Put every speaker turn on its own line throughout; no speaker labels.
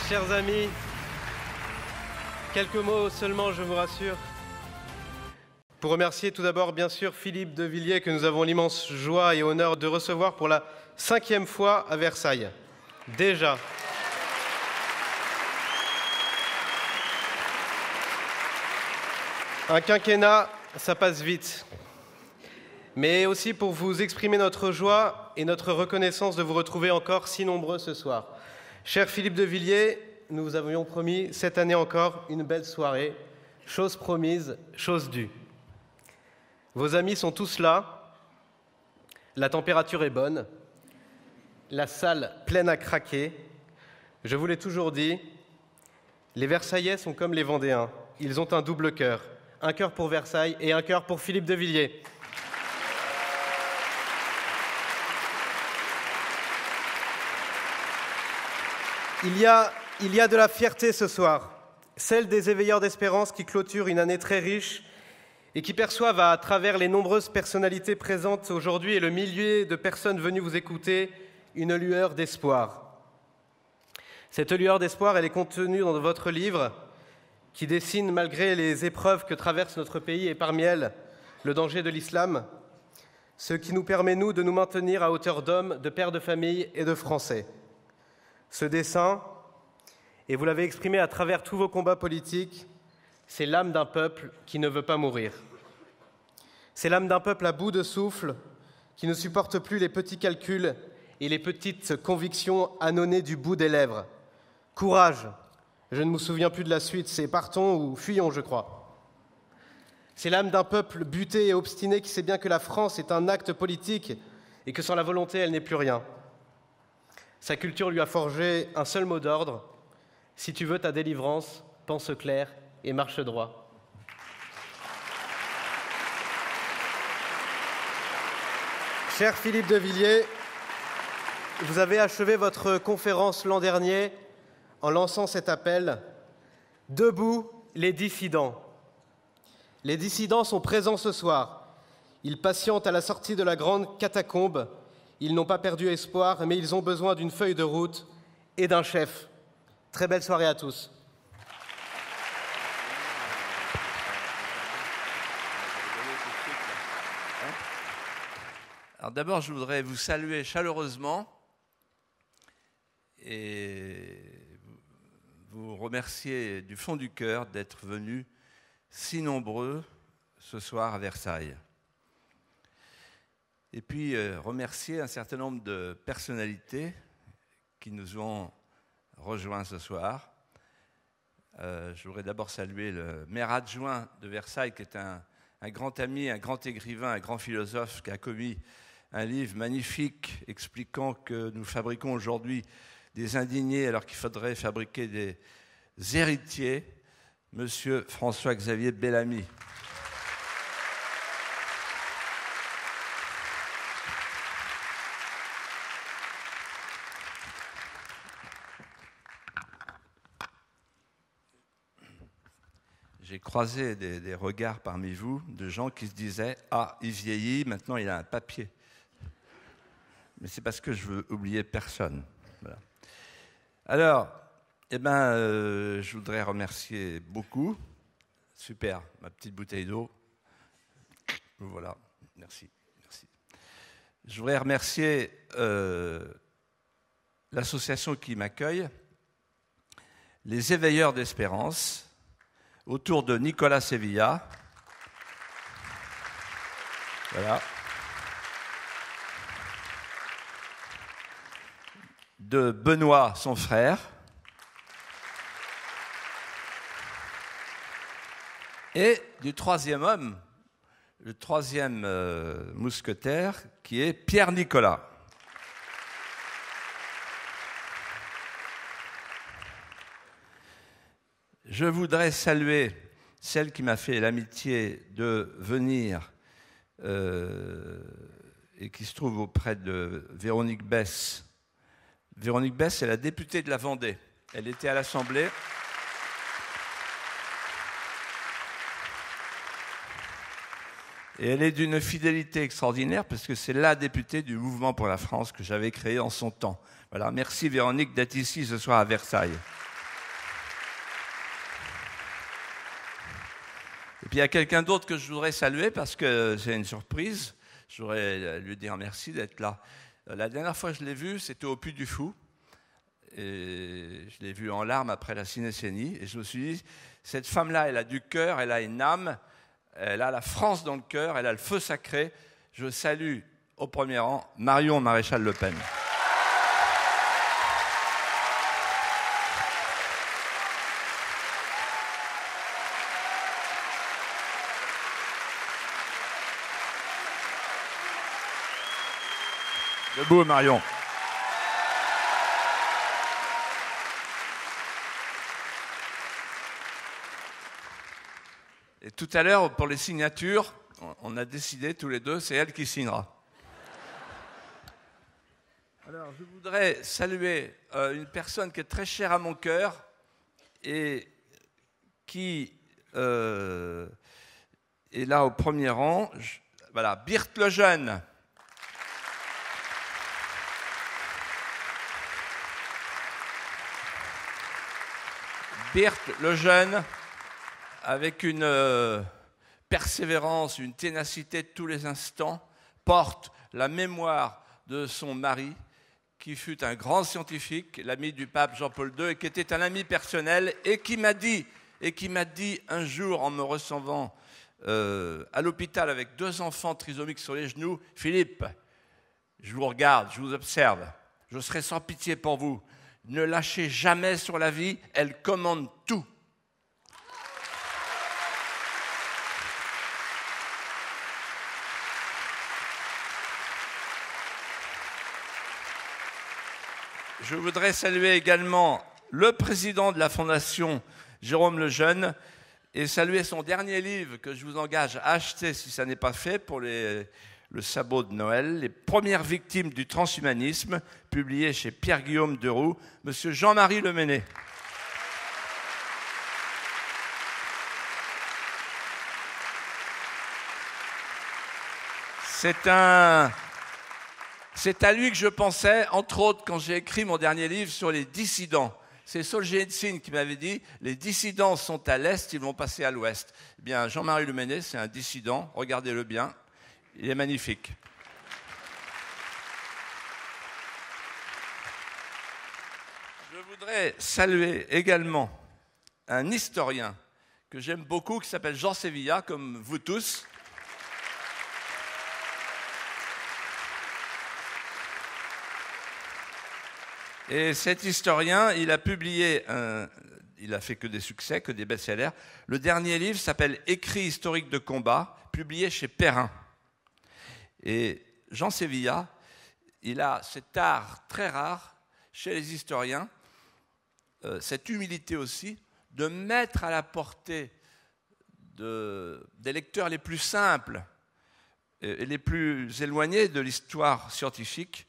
Chers amis, quelques mots seulement, je vous rassure. Pour remercier tout d'abord, bien sûr, Philippe de Villiers, que nous avons l'immense joie et honneur de recevoir pour la 5e fois à Versailles. Déjà. Un quinquennat, ça passe vite. Mais aussi pour vous exprimer notre joie et notre reconnaissance de vous retrouver encore si nombreux ce soir. Cher Philippe de Villiers, nous vous avions promis cette année encore une belle soirée. Chose promise, chose due. Vos amis sont tous là. La température est bonne. La salle pleine à craquer. Je vous l'ai toujours dit, les Versaillais sont comme les Vendéens. Ils ont un double cœur. Un cœur pour Versailles et un cœur pour Philippe de Villiers. Il y a de la fierté ce soir, celle des éveilleurs d'espérance qui clôturent une année très riche et qui perçoivent à travers les nombreuses personnalités présentes aujourd'hui et le millier de personnes venues vous écouter une lueur d'espoir. Cette lueur d'espoir, elle est contenue dans votre livre qui dessine, malgré les épreuves que traverse notre pays et parmi elles le danger de l'islam, ce qui nous permet, nous, de nous maintenir à hauteur d'hommes, de pères de famille et de Français. Ce dessin, et vous l'avez exprimé à travers tous vos combats politiques, c'est l'âme d'un peuple qui ne veut pas mourir. C'est l'âme d'un peuple à bout de souffle, qui ne supporte plus les petits calculs et les petites convictions annonnées du bout des lèvres. Courage, je ne me souviens plus de la suite, c'est partons ou fuyons, je crois. C'est l'âme d'un peuple buté et obstiné qui sait bien que la France est un acte politique et que sans la volonté, elle n'est plus rien. Sa culture lui a forgé un seul mot d'ordre. Si tu veux ta délivrance, pense clair et marche droit. Cher Philippe de Villiers, vous avez achevé votre conférence l'an dernier en lançant cet appel « Debout les dissidents ». Les dissidents sont présents ce soir. Ils patientent à la sortie de la grande catacombe. Ils n'ont pas perdu espoir, mais ils ont besoin d'une feuille de route et d'un chef. Très belle soirée à tous.
Alors d'abord, je voudrais vous saluer chaleureusement et vous remercier du fond du cœur d'être venus si nombreux ce soir à Versailles. Et puis remercier un certain nombre de personnalités qui nous ont rejoints ce soir. Je voudrais d'abord saluer le maire adjoint de Versailles, qui est un grand ami, un grand écrivain, un grand philosophe, qui a commis un livre magnifique expliquant que nous fabriquons aujourd'hui des indignés alors qu'il faudrait fabriquer des héritiers, Monsieur François-Xavier Bellamy. J'ai croisé des regards parmi vous de gens qui se disaient « Ah, il vieillit, maintenant il a un papier ». Mais c'est parce que je veux oublier personne. Voilà. Alors, je voudrais remercier beaucoup. Super, ma petite bouteille d'eau. Voilà, merci. Je voudrais remercier l'association qui m'accueille, les Éveilleurs d'Espérance, autour de Nicolas Sevilla. Voilà. De Benoît, son frère. Et du troisième homme, le troisième mousquetaire, qui est Pierre Nicolas. Je voudrais saluer celle qui m'a fait l'amitié de venir et qui se trouve auprès de Véronique Besse. Véronique Besse est la députée de la Vendée. Elle était à l'Assemblée. Et elle est d'une fidélité extraordinaire parce que c'est la députée du Mouvement pour la France que j'avais créé en son temps. Voilà, merci Véronique d'être ici ce soir à Versailles. Et puis il y a quelqu'un d'autre que je voudrais saluer parce que c'est une surprise. Je voudrais lui dire merci d'être là. La dernière fois que je l'ai vu, c'était au Puy du Fou. Et je l'ai vu en larmes après la cinécénie. Et je me suis dit, cette femme-là, elle a du cœur, elle a une âme, elle a la France dans le cœur, elle a le feu sacré. Je salue au premier rang Marion Maréchal Le Pen. Debout, Marion. Et tout à l'heure, pour les signatures, on a décidé tous les deux, c'est elle qui signera. Alors, je voudrais saluer une personne qui est très chère à mon cœur et qui est là au premier rang. Voilà, Birthe Lejeune. Birthe Lejeune, avec une persévérance, une ténacité de tous les instants, porte la mémoire de son mari, qui fut un grand scientifique, l'ami du pape Jean-Paul II, et qui était un ami personnel, et qui m'a dit un jour, en me recevant à l'hôpital avec 2 enfants trisomiques sur les genoux, « Philippe, je vous regarde, je vous observe, je serai sans pitié pour vous. Ne lâchez jamais sur la vie, elle commande tout. » Je voudrais saluer également le président de la Fondation, Jérôme Lejeune, et saluer son dernier livre que je vous engage à acheter si ça n'est pas fait pour le sabot de Noël, Les premières victimes du transhumanisme, publié chez Pierre-Guillaume Deroux, Monsieur Jean-Marie Leméné. C'est à lui que je pensais, entre autres, quand j'ai écrit mon dernier livre sur les dissidents. C'est Solzhenitsyn qui m'avait dit « Les dissidents sont à l'Est, ils vont passer à l'Ouest ». Eh bien, Jean-Marie Leméné, c'est un dissident, regardez-le bien, il est magnifique. Je voudrais saluer également un historien que j'aime beaucoup, qui s'appelle Jean Sévilla, comme vous tous. Et cet historien, il a publié, il a fait que des succès, que des best-sellers. Le dernier livre s'appelle « Écrits historiques de combat », publié chez Perrin. Et Jean Sévilla, il a cet art très rare chez les historiens, cette humilité aussi, de mettre à la portée des lecteurs les plus simples et les plus éloignés de l'histoire scientifique,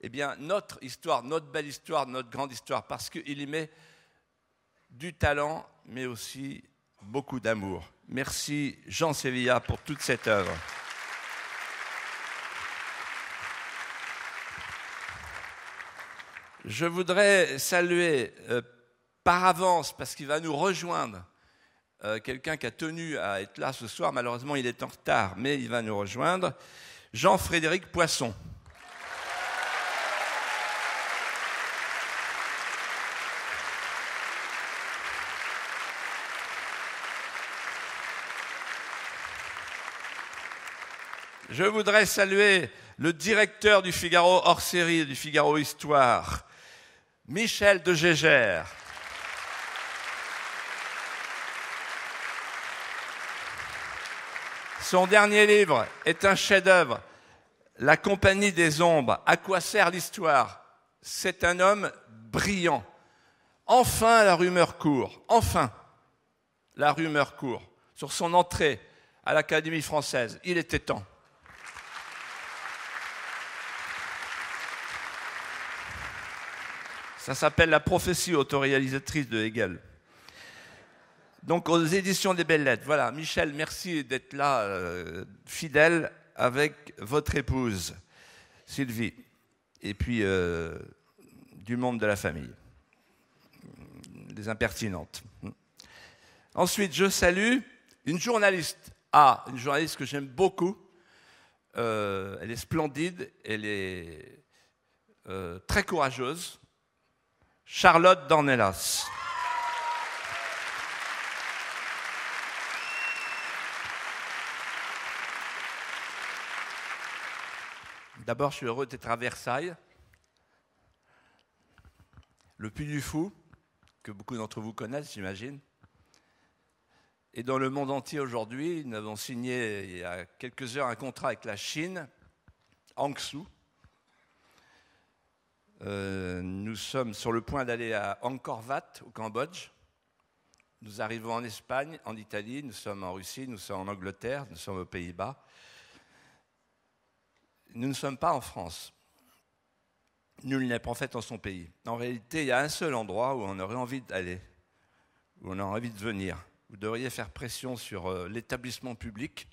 eh bien, notre histoire, notre belle histoire, notre grande histoire, parce qu'il y met du talent, mais aussi beaucoup d'amour. Merci Jean Sévilla pour toute cette œuvre. Je voudrais saluer par avance, parce qu'il va nous rejoindre, quelqu'un qui a tenu à être là ce soir. Malheureusement, il est en retard, mais il va nous rejoindre. Jean-Frédéric Poisson. Je voudrais saluer le directeur du Figaro hors série, du Figaro Histoire, Michel de Gégère. Son dernier livre est un chef-d'œuvre, La Compagnie des Ombres. À quoi sert l'histoire? C'est un homme brillant. Enfin, la rumeur court. Enfin, la rumeur court sur son entrée à l'Académie française. Il était temps. Ça s'appelle La prophétie autoréalisatrice de Hegel. Donc, aux éditions des Belles Lettres. Voilà, Michel, merci d'être là, fidèle, avec votre épouse, Sylvie, et puis du monde de la famille, des impertinentes. Ensuite, je salue Une journaliste que j'aime beaucoup, elle est splendide, elle est très courageuse, Charlotte Dornelas. D'abord, je suis heureux d'être à Versailles. Le Puy du Fou, que beaucoup d'entre vous connaissent, j'imagine. Et dans le monde entier aujourd'hui, nous avons signé il y a quelques heures un contrat avec la Chine, Hangzhou. Nous sommes sur le point d'aller à Angkor Wat, au Cambodge. Nous arrivons en Espagne, en Italie, nous sommes en Russie, nous sommes en Angleterre, nous sommes aux Pays-Bas. Nous ne sommes pas en France. Nul n'est prophète en son pays. En réalité, il y a un seul endroit où on aurait envie d'aller, où on aurait envie de venir. Vous devriez faire pression sur l'établissement public.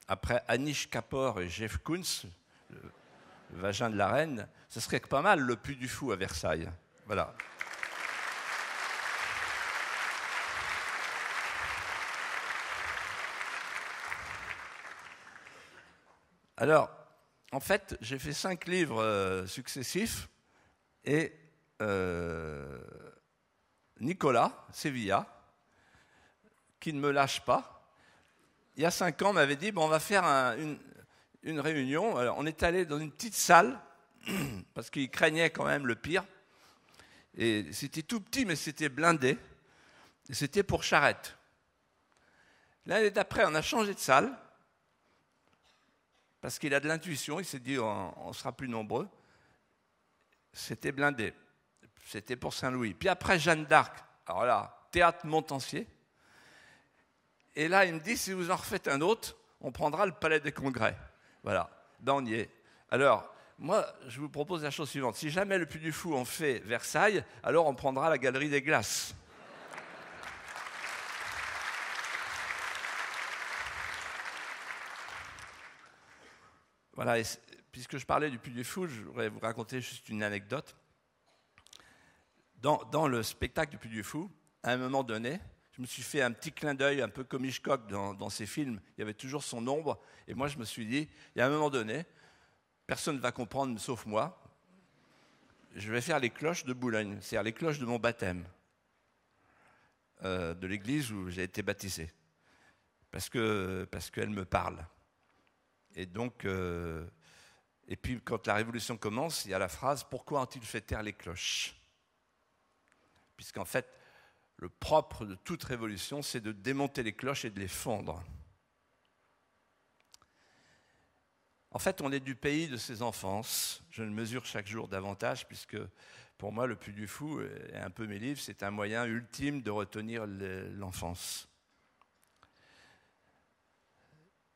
Après Anish Kapoor et Jeff Koons, le vagin de la reine, ce serait pas mal le Puy du Fou à Versailles. Voilà. Alors, en fait, j'ai fait 5 livres successifs et Nicolas Sevilla, qui ne me lâche pas, il y a 5 ans, m'avait dit bon, on va faire une réunion. Alors, on est allé dans une petite salle, parce qu'il craignait quand même le pire. Et c'était tout petit, mais c'était blindé. Et c'était pour Charette. L'année d'après, on a changé de salle, parce qu'il a de l'intuition. Il s'est dit on sera plus nombreux. C'était blindé. C'était pour Saint-Louis. Puis après, Jeanne d'Arc. Alors là, théâtre Montancier. Et là, il me dit, si vous en refaites un autre, on prendra le Palais des Congrès. Voilà, ben on y est. Alors, moi, je vous propose la chose suivante. Si jamais le Puy du Fou en fait Versailles, alors on prendra la Galerie des Glaces. Voilà, et puisque je parlais du Puy du Fou, je voudrais vous raconter juste une anecdote. Dans le spectacle du Puy du Fou, à un moment donné, je me suis fait un petit clin d'œil, un peu comme Hitchcock dans ses films. Il y avait toujours son ombre. Et moi, je me suis dit, il y a un moment donné, personne ne va comprendre sauf moi. Je vais faire les cloches de Boulogne, c'est-à-dire les cloches de mon baptême, de l'église où j'ai été baptisé. Parce qu'elle me parle. Et donc, et puis quand la Révolution commence, il y a la phrase « Pourquoi ont-ils fait taire les cloches ?» Puisqu'en fait, le propre de toute révolution, c'est de démonter les cloches et de les fondre. En fait, on est du pays de ses enfances. Je le mesure chaque jour davantage, puisque pour moi, le Puy du Fou, et un peu mes livres, c'est un moyen ultime de retenir l'enfance.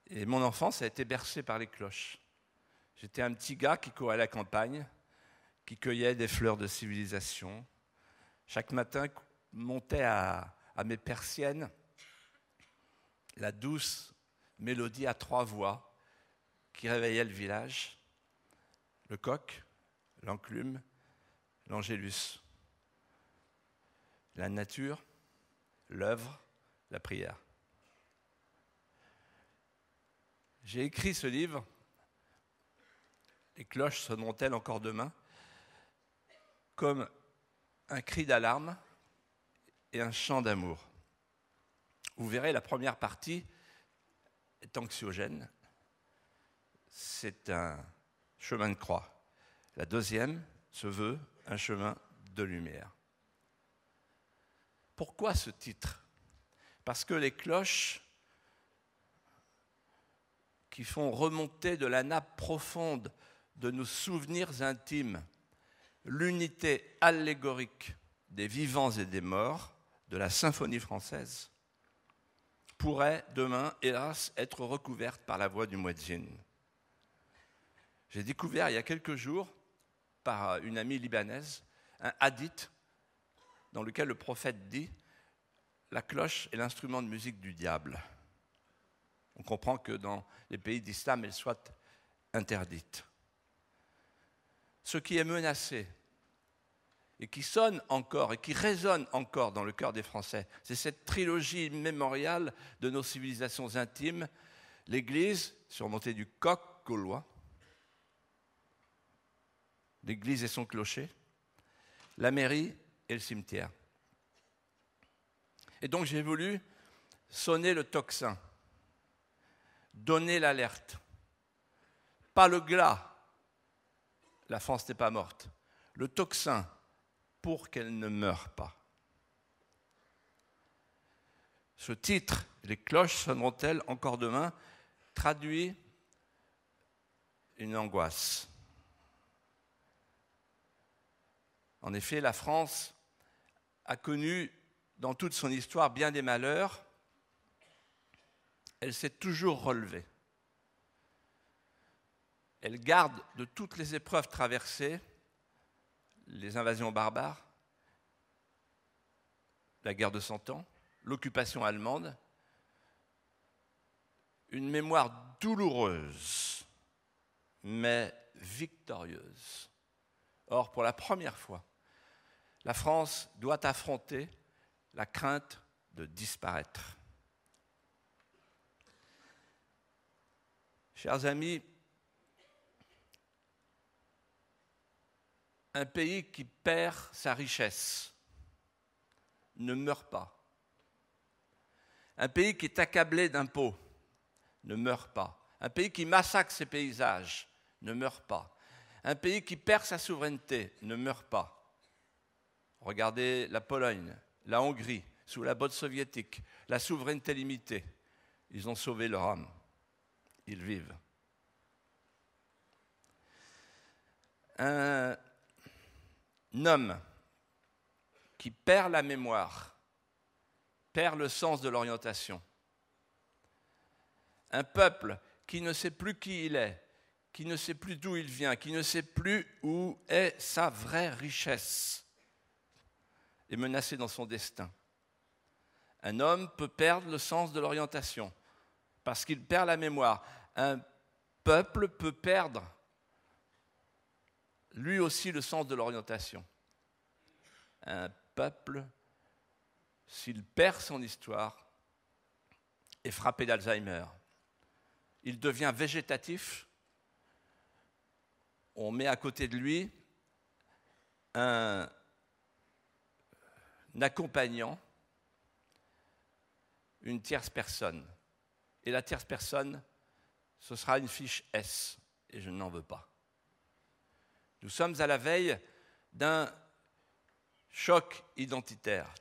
Et mon enfance a été bercée par les cloches. J'étais un petit gars qui courait à la campagne, qui cueillait des fleurs de civilisation. Chaque matin, montait à mes persiennes la douce mélodie à 3 voix qui réveillait le village, le coq, l'enclume, l'angélus, la nature, l'œuvre, la prière. J'ai écrit ce livre, les cloches sonneront-elles encore demain, comme un cri d'alarme et un chant d'amour. Vous verrez, la première partie est anxiogène. C'est un chemin de croix. La deuxième se veut un chemin de lumière. Pourquoi ce titre ? Parce que les cloches qui font remonter de la nappe profonde de nos souvenirs intimes l'unité allégorique des vivants et des morts de la symphonie française pourrait demain, hélas, être recouverte par la voix du muezzin. J'ai découvert il y a quelques jours, par une amie libanaise, un hadith dans lequel le prophète dit « La cloche est l'instrument de musique du diable ». On comprend que dans les pays d'islam, elle soit interdite. Ce qui est menacé et qui sonne encore et qui résonne encore dans le cœur des Français. C'est cette trilogie mémoriale de nos civilisations intimes, l'Église, surmontée du coq gaulois, l'Église et son clocher, la mairie et le cimetière. Et donc j'ai voulu sonner le tocsin, donner l'alerte. Pas le glas, la France n'est pas morte. Le tocsin, pour qu'elle ne meure pas. Ce titre, les cloches sonneront-elles encore demain, traduit une angoisse. En effet, la France a connu dans toute son histoire bien des malheurs. Elle s'est toujours relevée. Elle garde de toutes les épreuves traversées, les invasions barbares, la guerre de 100 ans, l'occupation allemande, une mémoire douloureuse, mais victorieuse. Or, pour la première fois, la France doit affronter la crainte de disparaître. Chers amis, un pays qui perd sa richesse ne meurt pas. Un pays qui est accablé d'impôts ne meurt pas. Un pays qui massacre ses paysages ne meurt pas. Un pays qui perd sa souveraineté ne meurt pas. Regardez la Pologne, la Hongrie, sous la botte soviétique, la souveraineté limitée. Ils ont sauvé leur âme. Ils vivent. Un homme qui perd la mémoire, perd le sens de l'orientation. Un peuple qui ne sait plus qui il est, qui ne sait plus d'où il vient, qui ne sait plus où est sa vraie richesse, est menacé dans son destin. Un homme peut perdre le sens de l'orientation parce qu'il perd la mémoire. Un peuple peut perdre lui aussi le sens de l'orientation. Un peuple, s'il perd son histoire, est frappé d'Alzheimer. Il devient végétatif. On met à côté de lui un accompagnant, une tierce personne. Et la tierce personne, ce sera une fiche S, et je n'en veux pas. Nous sommes à la veille d'un choc identitaire.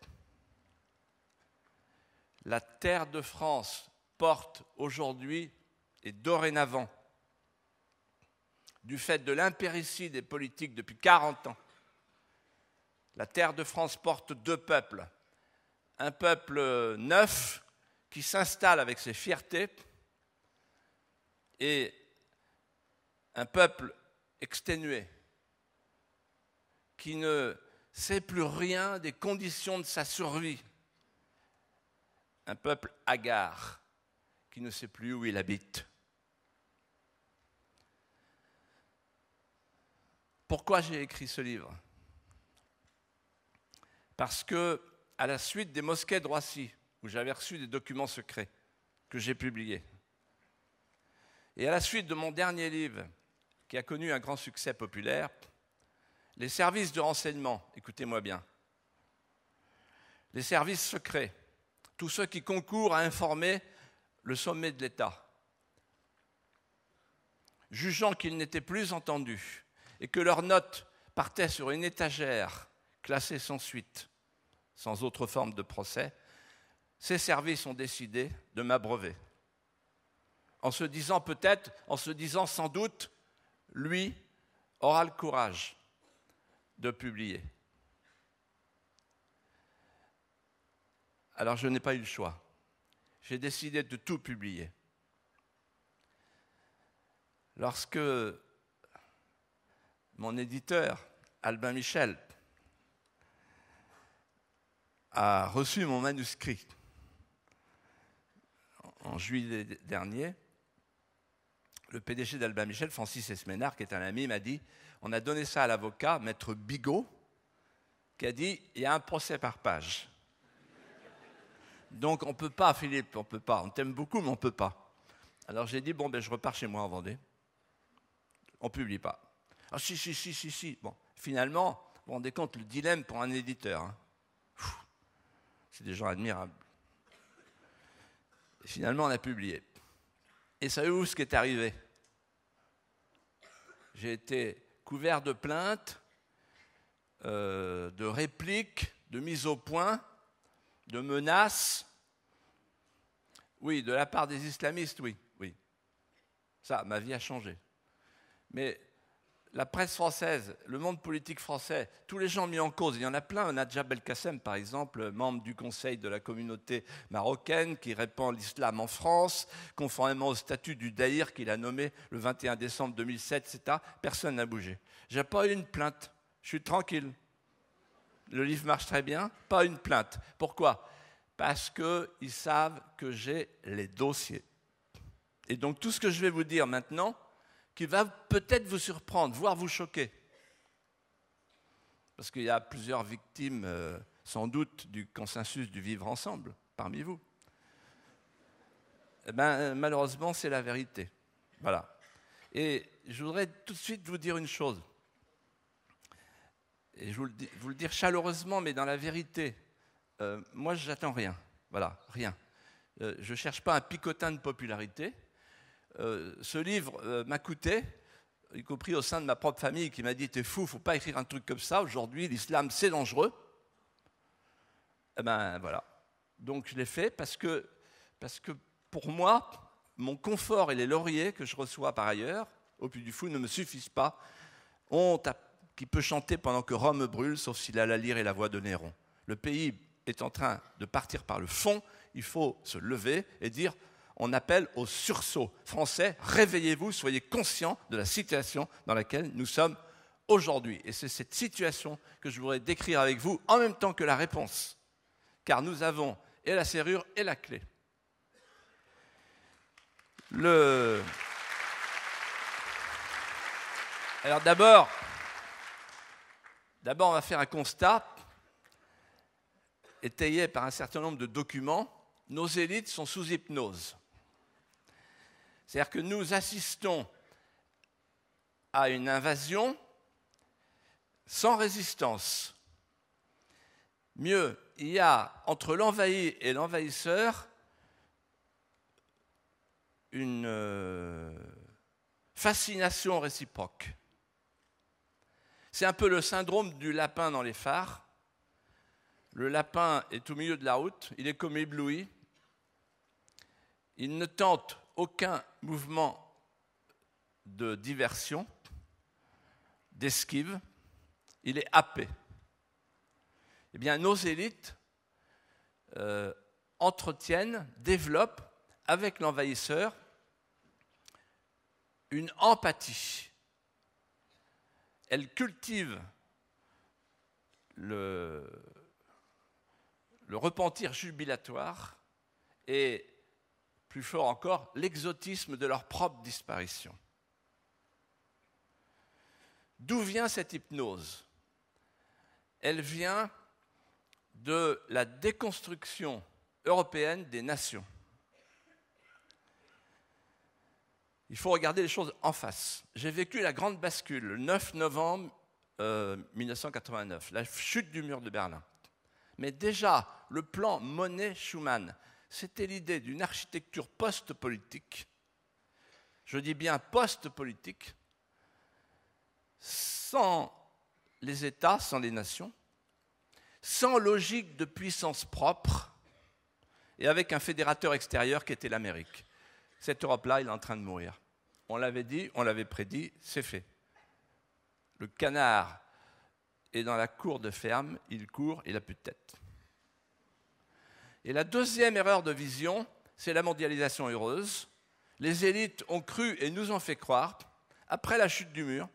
La terre de France porte aujourd'hui et dorénavant, du fait de l'impéritie des politiques depuis 40 ans, la terre de France porte deux peuples. Un peuple neuf qui s'installe avec ses fiertés et un peuple exténué qui ne sait plus rien des conditions de sa survie. Un peuple hagard qui ne sait plus où il habite. Pourquoi j'ai écrit ce livre ? Parce que, à la suite des mosquées de Roissy, où j'avais reçu des documents secrets que j'ai publiés, et à la suite de mon dernier livre, qui a connu un grand succès populaire, les services de renseignement, écoutez-moi bien, les services secrets, tous ceux qui concourent à informer le sommet de l'État, jugeant qu'ils n'étaient plus entendus et que leurs notes partaient sur une étagère classée sans suite, sans autre forme de procès, ces services ont décidé de m'abreuver. En se disant peut-être, en se disant sans doute, lui aura le courage de publier. Alors je n'ai pas eu le choix. J'ai décidé de tout publier. Lorsque mon éditeur, Albin Michel, a reçu mon manuscrit en juillet dernier, le PDG d'Albin Michel, Francis Esménard, qui est un ami, m'a dit « On a donné ça à l'avocat, maître Bigot, qui a dit « il y a un procès par page ». Donc on ne peut pas, Philippe, on ne peut pas. On t'aime beaucoup, mais on ne peut pas. Alors j'ai dit « bon, ben, je repars chez moi en Vendée. On ne publie pas ». « Ah si. » Bon, finalement, vous vous rendez compte, le dilemme pour un éditeur. Hein. C'est des gens admirables. Et finalement, on a publié. Et savez-vous ce qui est arrivé? J'ai été couvert de plaintes, de répliques, de mises au point, de menaces. Oui, de la part des islamistes, oui. Ça, ma vie a changé. Mais la presse française, le monde politique français, tous les gens mis en cause, il y en a plein. Nadja Belkacem, par exemple, membre du conseil de la communauté marocaine, qui répand l'islam en France, conformément au statut du Daïr qu'il a nommé le 21 décembre 2007, etc. Personne n'a bougé. J'ai pas eu une plainte. Je suis tranquille. Le livre marche très bien. Pas une plainte. Pourquoi? Parce qu'ils savent que j'ai les dossiers. Et donc tout ce que je vais vous dire maintenant, qui va peut-être vous surprendre, voire vous choquer. Parce qu'il y a plusieurs victimes, sans doute, du consensus du vivre ensemble, parmi vous. Eh bien, malheureusement, c'est la vérité. Voilà. Et je voudrais tout de suite vous dire une chose. Et je vous le dire chaleureusement, mais dans la vérité. Moi, je n'attends rien. Voilà, rien. Je ne cherche pas un picotin de popularité. Ce livre m'a coûté, y compris au sein de ma propre famille, qui m'a dit « t'es fou, il ne faut pas écrire un truc comme ça, aujourd'hui l'islam c'est dangereux ». Eh bien voilà, donc je l'ai fait parce que pour moi, mon confort et les lauriers que je reçois par ailleurs, au Puy du Fou, ne me suffisent pas. Honte qui peut chanter pendant que Rome brûle, sauf s'il a la lyre et la voix de Néron. Le pays est en train de partir par le fond, il faut se lever et dire « on appelle au sursaut. Français, réveillez-vous, soyez conscients de la situation dans laquelle nous sommes aujourd'hui. » Et c'est cette situation que je voudrais décrire avec vous en même temps que la réponse. Car nous avons et la serrure et la clé. Alors d'abord, on va faire un constat étayé par un certain nombre de documents. Nos élites sont sous hypnose. C'est-à-dire que nous assistons à une invasion sans résistance. Mieux, il y a entre l'envahi et l'envahisseur une fascination réciproque. C'est un peu le syndrome du lapin dans les phares. Le lapin est au milieu de la route, il est comme ébloui. Il ne tente aucun mouvement de diversion, d'esquive, il est happé. Eh bien, nos élites entretiennent, développent avec l'envahisseur une empathie. Elles cultivent le repentir jubilatoire et, plus fort encore, l'exotisme de leur propre disparition. D'où vient cette hypnose? Elle vient de la déconstruction européenne des nations. Il faut regarder les choses en face. J'ai vécu la grande bascule le 9 novembre 1989, la chute du mur de Berlin. Mais déjà, le plan Monnet-Schuman, c'était l'idée d'une architecture post-politique, je dis bien post-politique, sans les États, sans les nations, sans logique de puissance propre, et avec un fédérateur extérieur qui était l'Amérique. Cette Europe-là, il est en train de mourir. On l'avait dit, on l'avait prédit, c'est fait. Le canard est dans la cour de ferme, il court, il n'a plus de tête. Et la deuxième erreur de vision, c'est la mondialisation heureuse. Les élites ont cru et nous ont fait croire, après la chute du mur,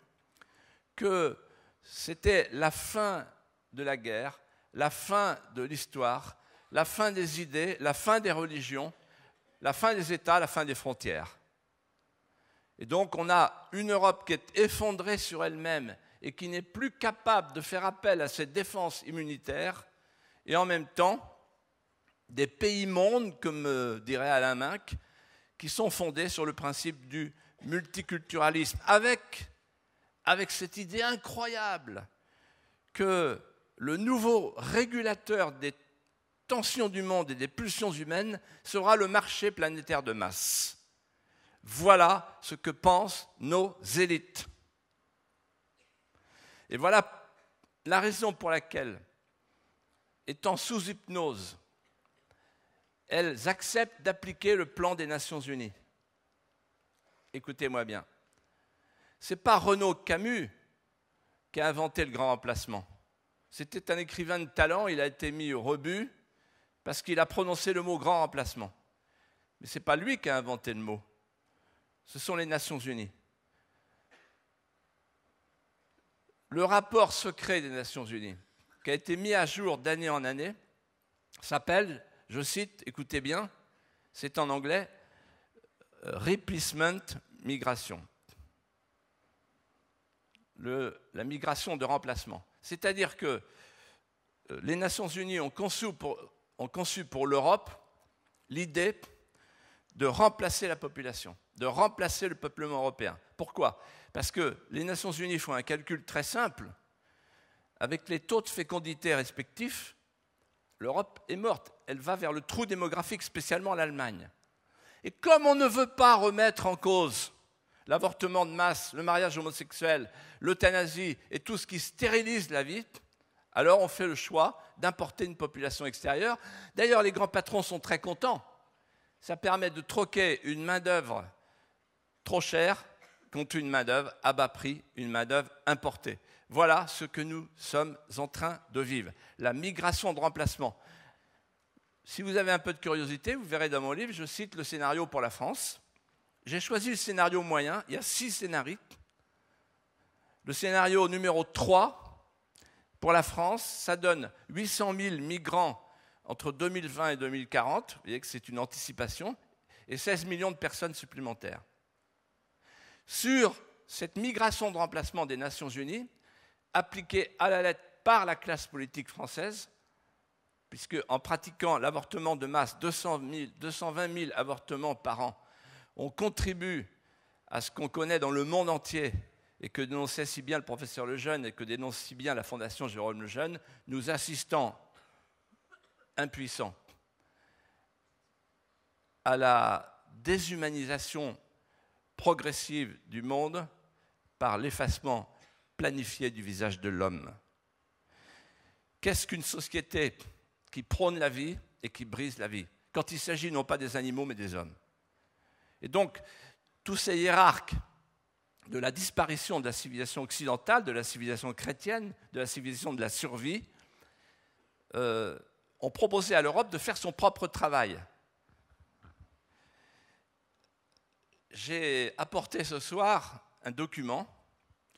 que c'était la fin de la guerre, la fin de l'histoire, la fin des idées, la fin des religions, la fin des États, la fin des frontières. Et donc on a une Europe qui est effondrée sur elle-même et qui n'est plus capable de faire appel à cette défense immunitaire, et en même temps, des pays-mondes, comme dirait Alain Minc, qui sont fondés sur le principe du multiculturalisme, avec cette idée incroyable que le nouveau régulateur des tensions du monde et des pulsions humaines sera le marché planétaire de masse. Voilà ce que pensent nos élites. Et voilà la raison pour laquelle, étant sous hypnose, elles acceptent d'appliquer le plan des Nations Unies. Écoutez-moi bien. Ce n'est pas Renaud Camus qui a inventé le grand remplacement. C'était un écrivain de talent, il a été mis au rebut parce qu'il a prononcé le mot grand remplacement. Mais ce n'est pas lui qui a inventé le mot. Ce sont les Nations Unies. Le rapport secret des Nations Unies, qui a été mis à jour d'année en année, s'appelle, je cite, écoutez bien, c'est en anglais, Replacement Migration. La migration de remplacement. C'est-à-dire que les Nations Unies ont conçu pour l'Europe l'idée de remplacer la population, de remplacer le peuplement européen. Pourquoi ? Parce que les Nations Unies font un calcul très simple. Avec les taux de fécondité respectifs, l'Europe est morte. Elle va vers le trou démographique, spécialement l'Allemagne. Et comme on ne veut pas remettre en cause l'avortement de masse, le mariage homosexuel, l'euthanasie et tout ce qui stérilise la vie, alors on fait le choix d'importer une population extérieure. D'ailleurs, les grands patrons sont très contents. Ça permet de troquer une main-d'œuvre trop chère contre une main-d'œuvre à bas prix, une main-d'œuvre importée. Voilà ce que nous sommes en train de vivre. La migration de remplacement. Si vous avez un peu de curiosité, vous verrez dans mon livre, je cite le scénario pour la France. J'ai choisi le scénario moyen, il y a 6 scénarios. Le scénario numéro 3, pour la France, ça donne 800 000 migrants entre 2020 et 2040, vous voyez que c'est une anticipation, et 16 millions de personnes supplémentaires. Sur cette migration de remplacement des Nations Unies, appliquée à la lettre par la classe politique française, puisque en pratiquant l'avortement de masse, 220 000 avortements par an, on contribue à ce qu'on connaît dans le monde entier et que dénonçait si bien le professeur Lejeune et que dénonce si bien la Fondation Jérôme Lejeune, nous assistons impuissants à la déshumanisation progressive du monde par l'effacement planifié du visage de l'homme. Qu'est-ce qu'une société qui prône la vie et qui brise la vie, quand il s'agit non pas des animaux mais des hommes? Et donc, tous ces hiérarques de la disparition de la civilisation occidentale, de la civilisation chrétienne, de la civilisation de la survie, ont proposé à l'Europe de faire son propre travail. J'ai apporté ce soir un document,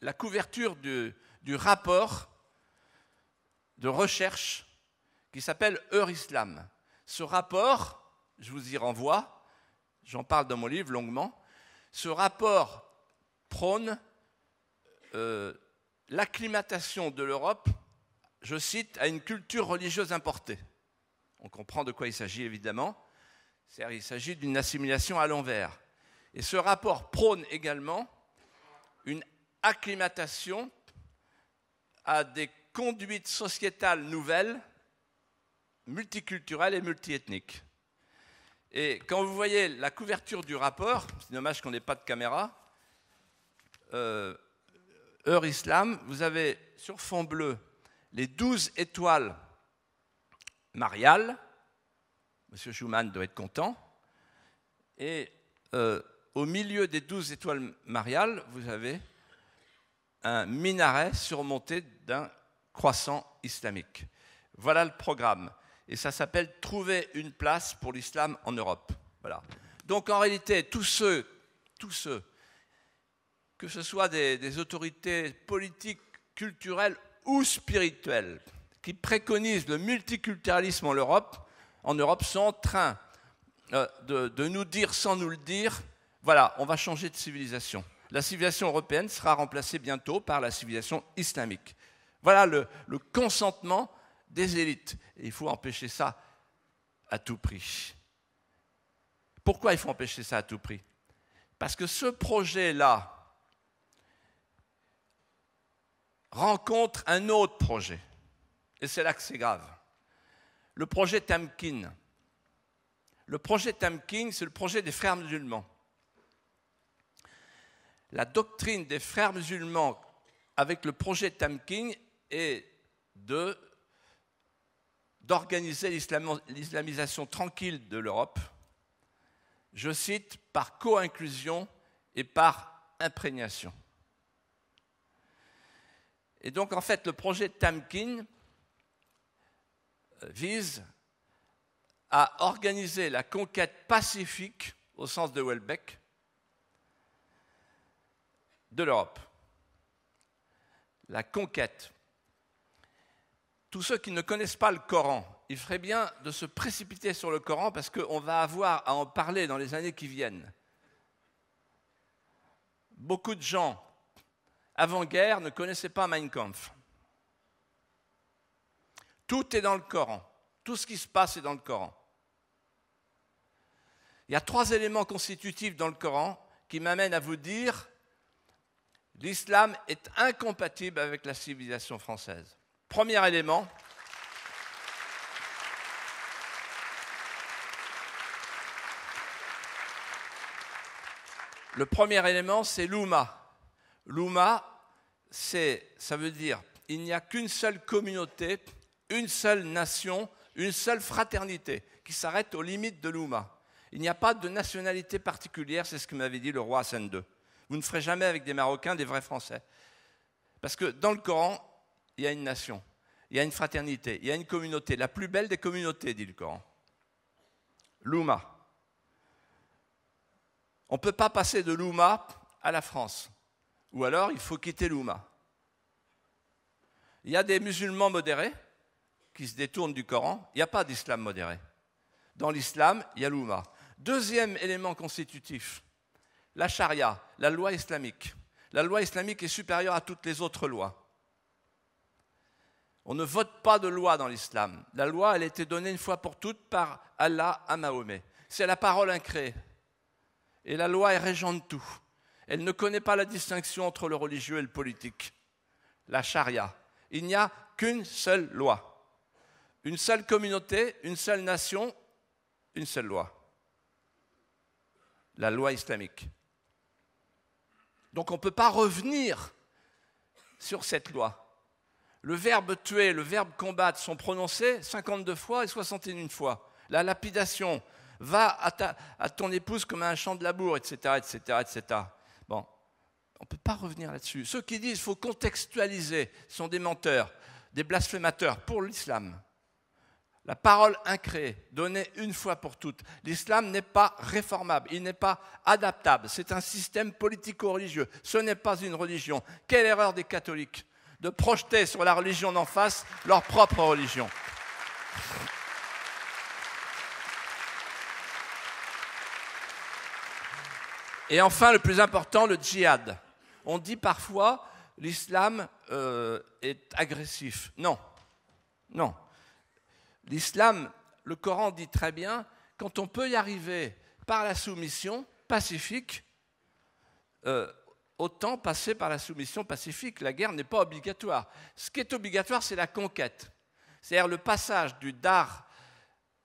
la couverture du rapport de recherche qui s'appelle Eurislam. Ce rapport, je vous y renvoie, j'en parle dans mon livre longuement, ce rapport prône l'acclimatation de l'Europe, je cite, à une culture religieuse importée. On comprend de quoi il s'agit évidemment, c'est-à-dire il s'agit d'une assimilation à l'envers. Et ce rapport prône également une acclimatation à des conduites sociétales nouvelles, multiculturelles et multiethniques. Et quand vous voyez la couverture du rapport, c'est dommage qu'on n'ait pas de caméra, Eurislam, vous avez sur fond bleu les 12 étoiles mariales, M. Schumann doit être content, et au milieu des 12 étoiles mariales, vous avez un minaret surmonté d'un croissant islamique. Voilà le programme. Et ça s'appelle « Trouver une place pour l'islam en Europe ». Voilà. Donc en réalité, tous ceux, que ce soit des autorités politiques, culturelles ou spirituelles, qui préconisent le multiculturalisme en Europe sont en train de nous dire, sans nous le dire, voilà, on va changer de civilisation. la civilisation européenne sera remplacée bientôt par la civilisation islamique. Voilà le consentement des élites. Et il faut empêcher ça à tout prix. Pourquoi il faut empêcher ça à tout prix? Parce que ce projet-là rencontre un autre projet. Et c'est là que c'est grave. Le projet Tamkine. Le projet Tamkine, c'est le projet des frères musulmans. La doctrine des frères musulmans avec le projet Tamkine est d'organiser l'islamisation tranquille de l'Europe, je cite, par co-inclusion et par imprégnation. Et donc, en fait, le projet Tamkine vise à organiser la conquête pacifique, au sens de Houellebecq, de l'Europe. La conquête. Tous ceux qui ne connaissent pas le Coran, il ferait bien de se précipiter sur le Coran parce qu'on va avoir à en parler dans les années qui viennent. Beaucoup de gens, avant-guerre, ne connaissaient pas Mein Kampf. Tout est dans le Coran. Tout ce qui se passe est dans le Coran. Il y a 3 éléments constitutifs dans le Coran qui m'amènent à vous dire l'islam est incompatible avec la civilisation française. Premier élément, c'est l'Oumma. L'Oumma, ça veut dire il n'y a qu'une seule communauté, une seule nation, une seule fraternité qui s'arrête aux limites de l'Oumma. Il n'y a pas de nationalité particulière, c'est ce que m'avait dit le roi Hassan II. Vous ne ferez jamais avec des Marocains des vrais Français. Parce que dans le Coran, il y a une nation, il y a une fraternité, il y a une communauté, la plus belle des communautés, dit le Coran. L'Oumma. On ne peut pas passer de l'Oumma à la France. Ou alors, il faut quitter l'Oumma. Il y a des musulmans modérés qui se détournent du Coran. Il n'y a pas d'islam modéré. Dans l'islam, il y a l'Oumma. Deuxième élément constitutif, la charia, la loi islamique. La loi islamique est supérieure à toutes les autres lois. On ne vote pas de loi dans l'islam. La loi, elle a été donnée une fois pour toutes par Allah à Mahomet. C'est la parole incréée. Et la loi est régente de tout. Elle ne connaît pas la distinction entre le religieux et le politique. La charia. Il n'y a qu'une seule loi. Une seule communauté, une seule nation, une seule loi. La loi islamique. Donc on ne peut pas revenir sur cette loi. Le verbe tuer, le verbe combattre sont prononcés 52 fois et 61 fois. La lapidation, va à ton épouse comme à un champ de labour, etc., etc., etc. Bon, on ne peut pas revenir là-dessus. Ceux qui disent qu'il faut contextualiser sont des menteurs, des blasphémateurs pour l'islam. La parole incréée, donnée une fois pour toutes. L'islam n'est pas réformable, il n'est pas adaptable. C'est un système politico-religieux. Ce n'est pas une religion. Quelle erreur des catholiques de projeter sur la religion d'en face leur propre religion. Et enfin, le plus important, le djihad. On dit parfois l'islam est agressif. Non, non. L'islam, le Coran dit très bien, quand on peut y arriver par la soumission pacifique, autant passer par la soumission pacifique. La guerre n'est pas obligatoire. Ce qui est obligatoire, c'est la conquête. C'est-à-dire le passage du dar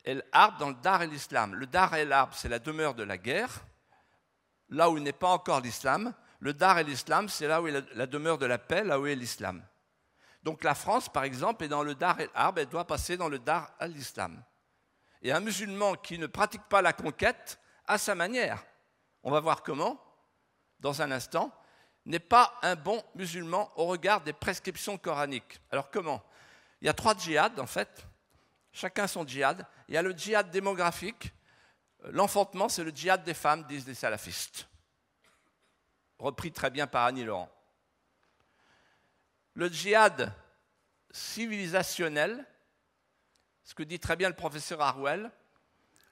el-harb dans le dar el-islam. Le dar el-harb, c'est la demeure de la guerre, là où n'est pas encore l'islam. Le dar el-islam, c'est là où est la demeure de la paix, là où est l'islam. Donc la France, par exemple, est dans le dar el-harb, elle doit passer dans le dar al-islam. Et un musulman qui ne pratique pas la conquête, à sa manière, on va voir comment, dans un instant, n'est pas un bon musulman au regard des prescriptions coraniques. Alors comment? Il y a 3 djihad, en fait, chacun son djihad. Il y a le djihad démographique. L'enfantement, c'est le djihad des femmes, disent les salafistes. Repris très bien par Annie Laurent. Le djihad civilisationnel, ce que dit très bien le professeur Harwell,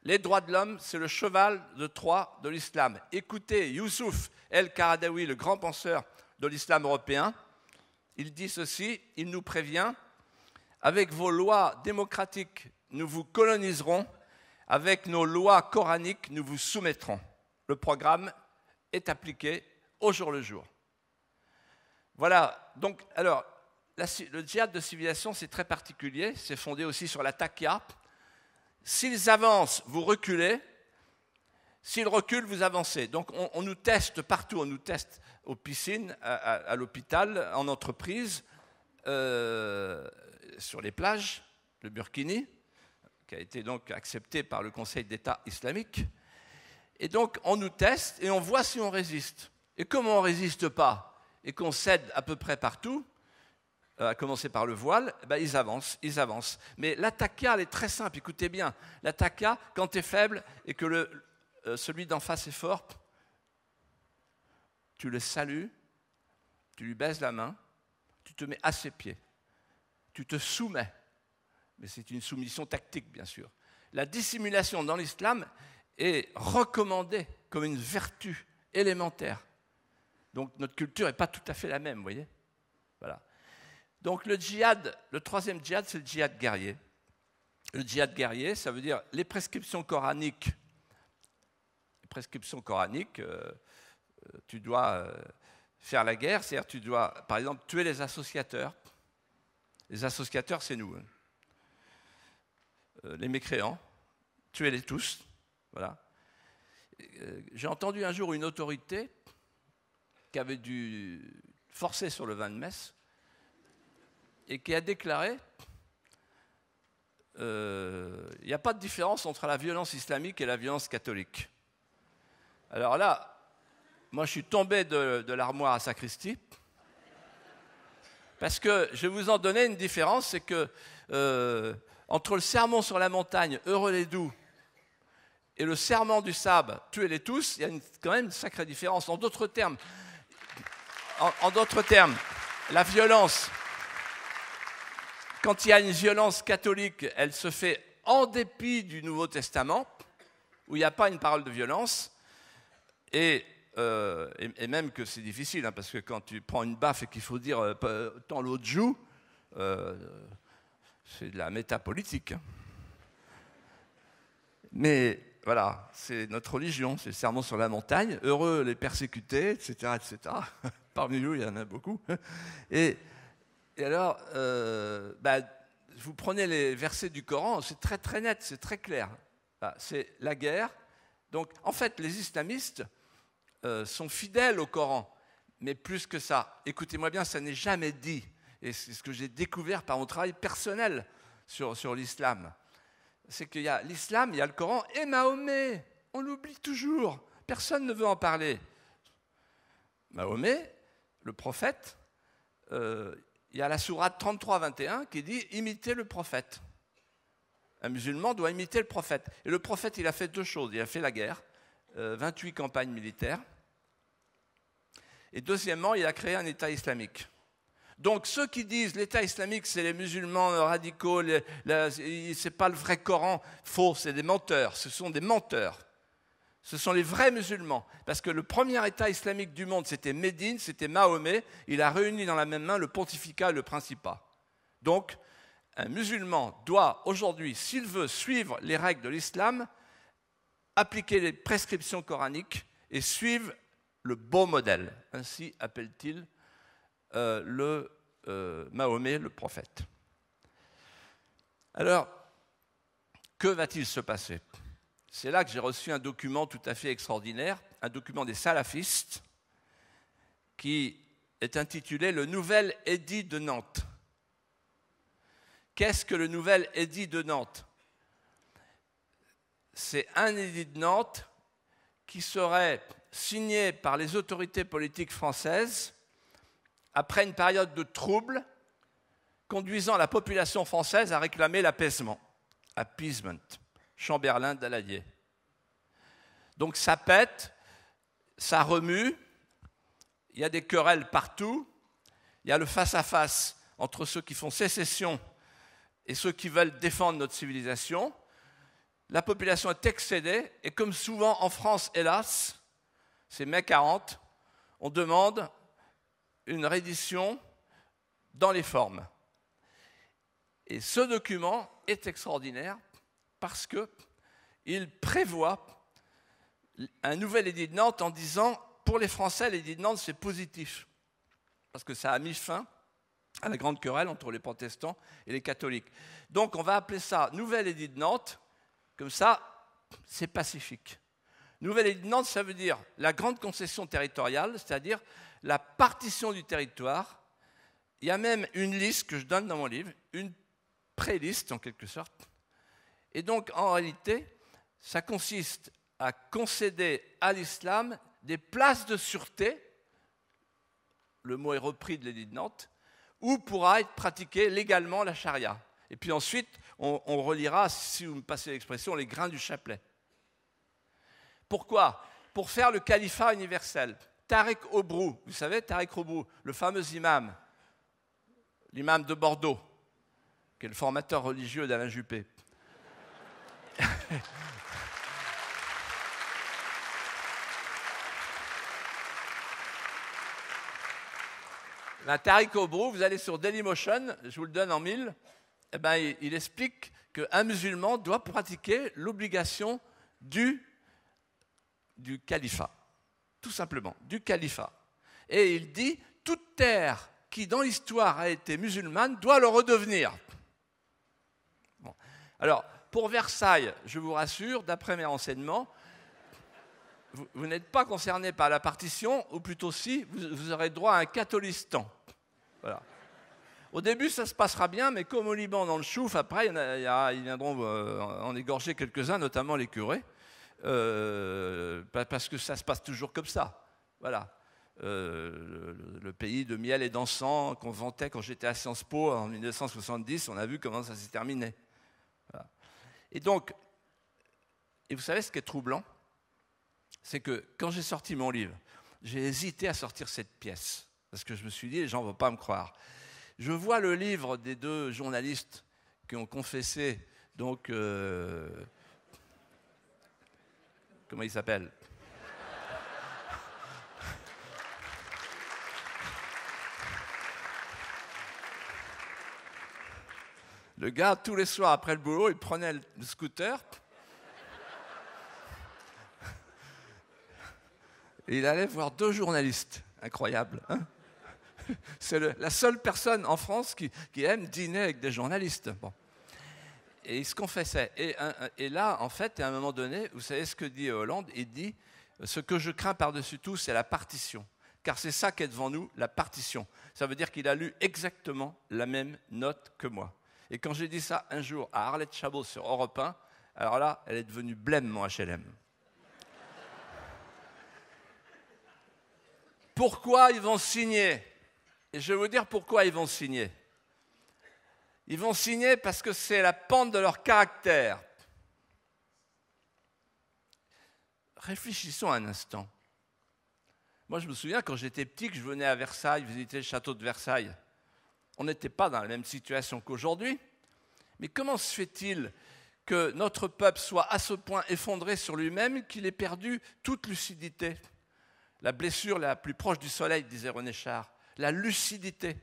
Les droits de l'homme, c'est le cheval de Troie de l'islam. Écoutez Youssouf El-Qaradawi, le grand penseur de l'islam européen, il dit ceci, il nous prévient, avec vos lois démocratiques, nous vous coloniserons, avec nos lois coraniques, nous vous soumettrons. Le programme est appliqué au jour le jour. Voilà, donc, alors, le djihad de civilisation, c'est très particulier, c'est fondé aussi sur la taqiyya. S'ils avancent, vous reculez. S'ils reculent, vous avancez. Donc on nous teste partout, on nous teste aux piscines, à l'hôpital, en entreprise, sur les plages, le Burkini, qui a été donc accepté par le Conseil d'État islamique. Et donc on nous teste et on voit si on résiste. Et comme on ne résiste pas et qu'on cède à peu près partout, à commencer par le voile, ben ils avancent. Mais la taqiyya, elle est très simple, écoutez bien. La taqiyya, quand tu es faible et que celui d'en face est fort, tu le salues, tu lui baises la main, tu te mets à ses pieds, tu te soumets. Mais c'est une soumission tactique, bien sûr. La dissimulation dans l'islam est recommandée comme une vertu élémentaire. Donc notre culture n'est pas tout à fait la même, vous voyez. Voilà. Donc le djihad, le troisième djihad, c'est le djihad guerrier. Le djihad guerrier, ça veut dire les prescriptions coraniques. Les prescriptions coraniques, tu dois faire la guerre, c'est-à-dire tu dois, par exemple, tuer les associateurs. Les associateurs, c'est nous. Les mécréants, tuez-les tous. Voilà. J'ai entendu un jour une autorité qui avait dû forcer sur le vin de messe et qui a déclaré il n'y a pas de différence entre la violence islamique et la violence catholique. Alors là, moi je suis tombé de l'armoire à sacristie, parce que je vais vous en donner une différence, c'est que entre le sermon sur la montagne, heureux les doux, et le serment du sabre, tuez-les tous, il y a quand même une sacrée différence. En d'autres termes, la violence, quand il y a une violence catholique, elle se fait en dépit du Nouveau Testament, où il n'y a pas une parole de violence, et même que c'est difficile, hein, parce que quand tu prends une baffe et qu'il faut dire « tant l'autre joue », c'est de la métapolitique. Mais voilà, c'est notre religion, c'est le sermon sur la montagne, heureux les persécutés, etc., etc. Parmi nous, il y en a beaucoup. Et alors, vous prenez les versets du Coran, c'est très très net, c'est très clair. C'est la guerre. Donc, en fait, les islamistes sont fidèles au Coran, mais plus que ça. Écoutez-moi bien, ça n'est jamais dit. Et c'est ce que j'ai découvert par mon travail personnel sur l'islam. C'est qu'il y a l'islam, il y a le Coran et Mahomet. On l'oublie toujours. Personne ne veut en parler. Mahomet, le prophète, il y a la sourate 33-21 qui dit « Imitez le prophète ». Un musulman doit imiter le prophète. Et le prophète, il a fait deux choses. Il a fait la guerre, 28 campagnes militaires. Et deuxièmement, il a créé un État islamique. Donc ceux qui disent l'État islamique, c'est les musulmans radicaux, c'est pas le vrai Coran, faux, c'est des menteurs, ce sont des menteurs. Ce sont les vrais musulmans. Parce que le premier État islamique du monde, c'était Médine, c'était Mahomet. Il a réuni dans la même main le pontificat et le principat. Donc, un musulman doit aujourd'hui, s'il veut suivre les règles de l'islam, appliquer les prescriptions coraniques et suivre le beau modèle. Ainsi appelle-t-il Mahomet, le prophète. Alors, que va-t-il se passer ? C'est là que j'ai reçu un document tout à fait extraordinaire, un document des salafistes, qui est intitulé « Le nouvel édit de Nantes ». Qu'est-ce que le nouvel édit de Nantes ? C'est un édit de Nantes qui serait signé par les autorités politiques françaises après une période de troubles, conduisant la population française à réclamer l'apaisement. Appeasement, Chamberlain Daladier. Donc ça pète, ça remue, il y a des querelles partout, il y a le face-à-face entre ceux qui font sécession et ceux qui veulent défendre notre civilisation. la population est excédée, et comme souvent en France, hélas, c'est mai 40, on demande une reddition dans les formes. Et ce document est extraordinaire parce qu'il prévoit un nouvel édit de Nantes en disant « Pour les Français, l'édit de Nantes, c'est positif ». Parce que ça a mis fin à la grande querelle entre les protestants et les catholiques. Donc on va appeler ça « Nouvel édit de Nantes », comme ça, c'est pacifique. Nouvel édit de Nantes, ça veut dire la grande concession territoriale, c'est-à-dire la partition du territoire. Il y a même une liste que je donne dans mon livre, une pré-liste en quelque sorte. Et donc, en réalité, ça consiste à concéder à l'islam des places de sûreté, le mot est repris de l'édit de Nantes, où pourra être pratiquée légalement la charia. Et puis ensuite, on relira, si vous me passez l'expression, les grains du chapelet. Pourquoi ? Pour faire le califat universel. Tariq Obrou, vous savez, Tariq Obrou, le fameux imam, l'imam de Bordeaux, qui est le formateur religieux d'Alain Juppé. Tariq Obrou, vous allez sur Dailymotion, je vous le donne en 1000, eh ben, il explique qu'un musulman doit pratiquer l'obligation du califat, tout simplement, du califat. Et il dit, toute terre qui dans l'histoire a été musulmane doit le redevenir. Bon. Alors, pour Versailles, je vous rassure, d'après mes renseignements, vous n'êtes pas concerné par la partition, ou plutôt si, vous aurez droit à un catholistan. Voilà. Au début, ça se passera bien, mais comme au Liban, dans le Chouf, après, ils viendront en égorger quelques-uns, notamment les curés, parce que ça se passe toujours comme ça. Voilà. Le pays de miel et d'encens qu'on vantait quand j'étais à Sciences Po en 1970, on a vu comment ça s'est terminé. Voilà. Et donc, et vous savez ce qui est troublant ? C'est que quand j'ai sorti mon livre, j'ai hésité à sortir cette pièce, parce que je me suis dit, les gens ne vont pas me croire. Je vois le livre des deux journalistes qui ont confessé, donc, comment il s'appelle ? Le gars, tous les soirs après le boulot, il prenait le scooter et il allait voir deux journalistes. Incroyable, hein ? C'est la seule personne en France qui aime dîner avec des journalistes. Bon. Et il se confessait. Et là, en fait, à un moment donné, vous savez ce que dit Hollande ? Il dit « Ce que je crains par-dessus tout, c'est la partition. Car c'est ça qui est devant nous, la partition. » Ça veut dire qu'il a lu exactement la même note que moi. Et quand j'ai dit ça un jour à Arlette Chabot sur Europe 1, alors là, elle est devenue blême, mon HLM. Pourquoi ils vont signer ? Et je vais vous dire pourquoi ils vont signer. Ils vont signer parce que c'est la pente de leur caractère. Réfléchissons un instant. Moi, je me souviens quand j'étais petit que je venais à Versailles, visiter le château de Versailles. On n'était pas dans la même situation qu'aujourd'hui. Mais comment se fait-il que notre peuple soit à ce point effondré sur lui-même qu'il ait perdu toute lucidité ? La blessure la plus proche du soleil, disait René Char. La lucidité.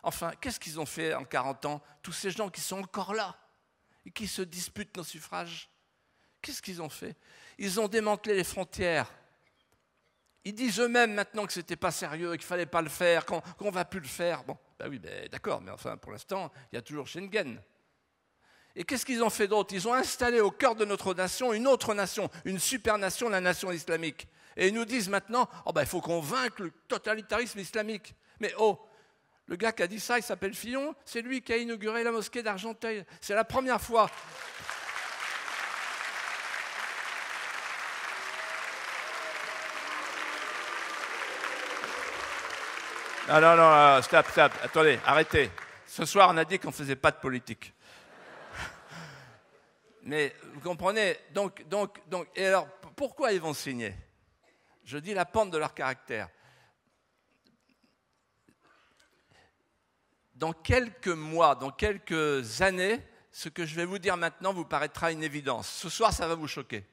Enfin, qu'est-ce qu'ils ont fait en 40 ans, tous ces gens qui sont encore là et qui se disputent nos suffrages ? Qu'est-ce qu'ils ont fait ? Ils ont démantelé les frontières. Ils disent eux-mêmes maintenant que ce n'était pas sérieux, qu'il ne fallait pas le faire, qu'on ne va plus le faire. Bon, ben oui, ben d'accord, mais enfin, pour l'instant, il y a toujours Schengen. Et qu'est-ce qu'ils ont fait d'autre ? Ils ont installé au cœur de notre nation une autre nation, une supernation, la nation islamique. Et ils nous disent maintenant, oh ben, il faut qu'on vainque le totalitarisme islamique. Mais oh, le gars qui a dit ça, il s'appelle Fillon, c'est lui qui a inauguré la mosquée d'Argenteuil. C'est la première fois. Non, stop, attendez, arrêtez. Ce soir, on a dit qu'on ne faisait pas de politique. Mais vous comprenez, donc, et alors, pourquoi ils vont signer ? Je dis la pente de leur caractère. Dans quelques mois, dans quelques années, ce que je vais vous dire maintenant vous paraîtra une évidence. Ce soir, ça va vous choquer.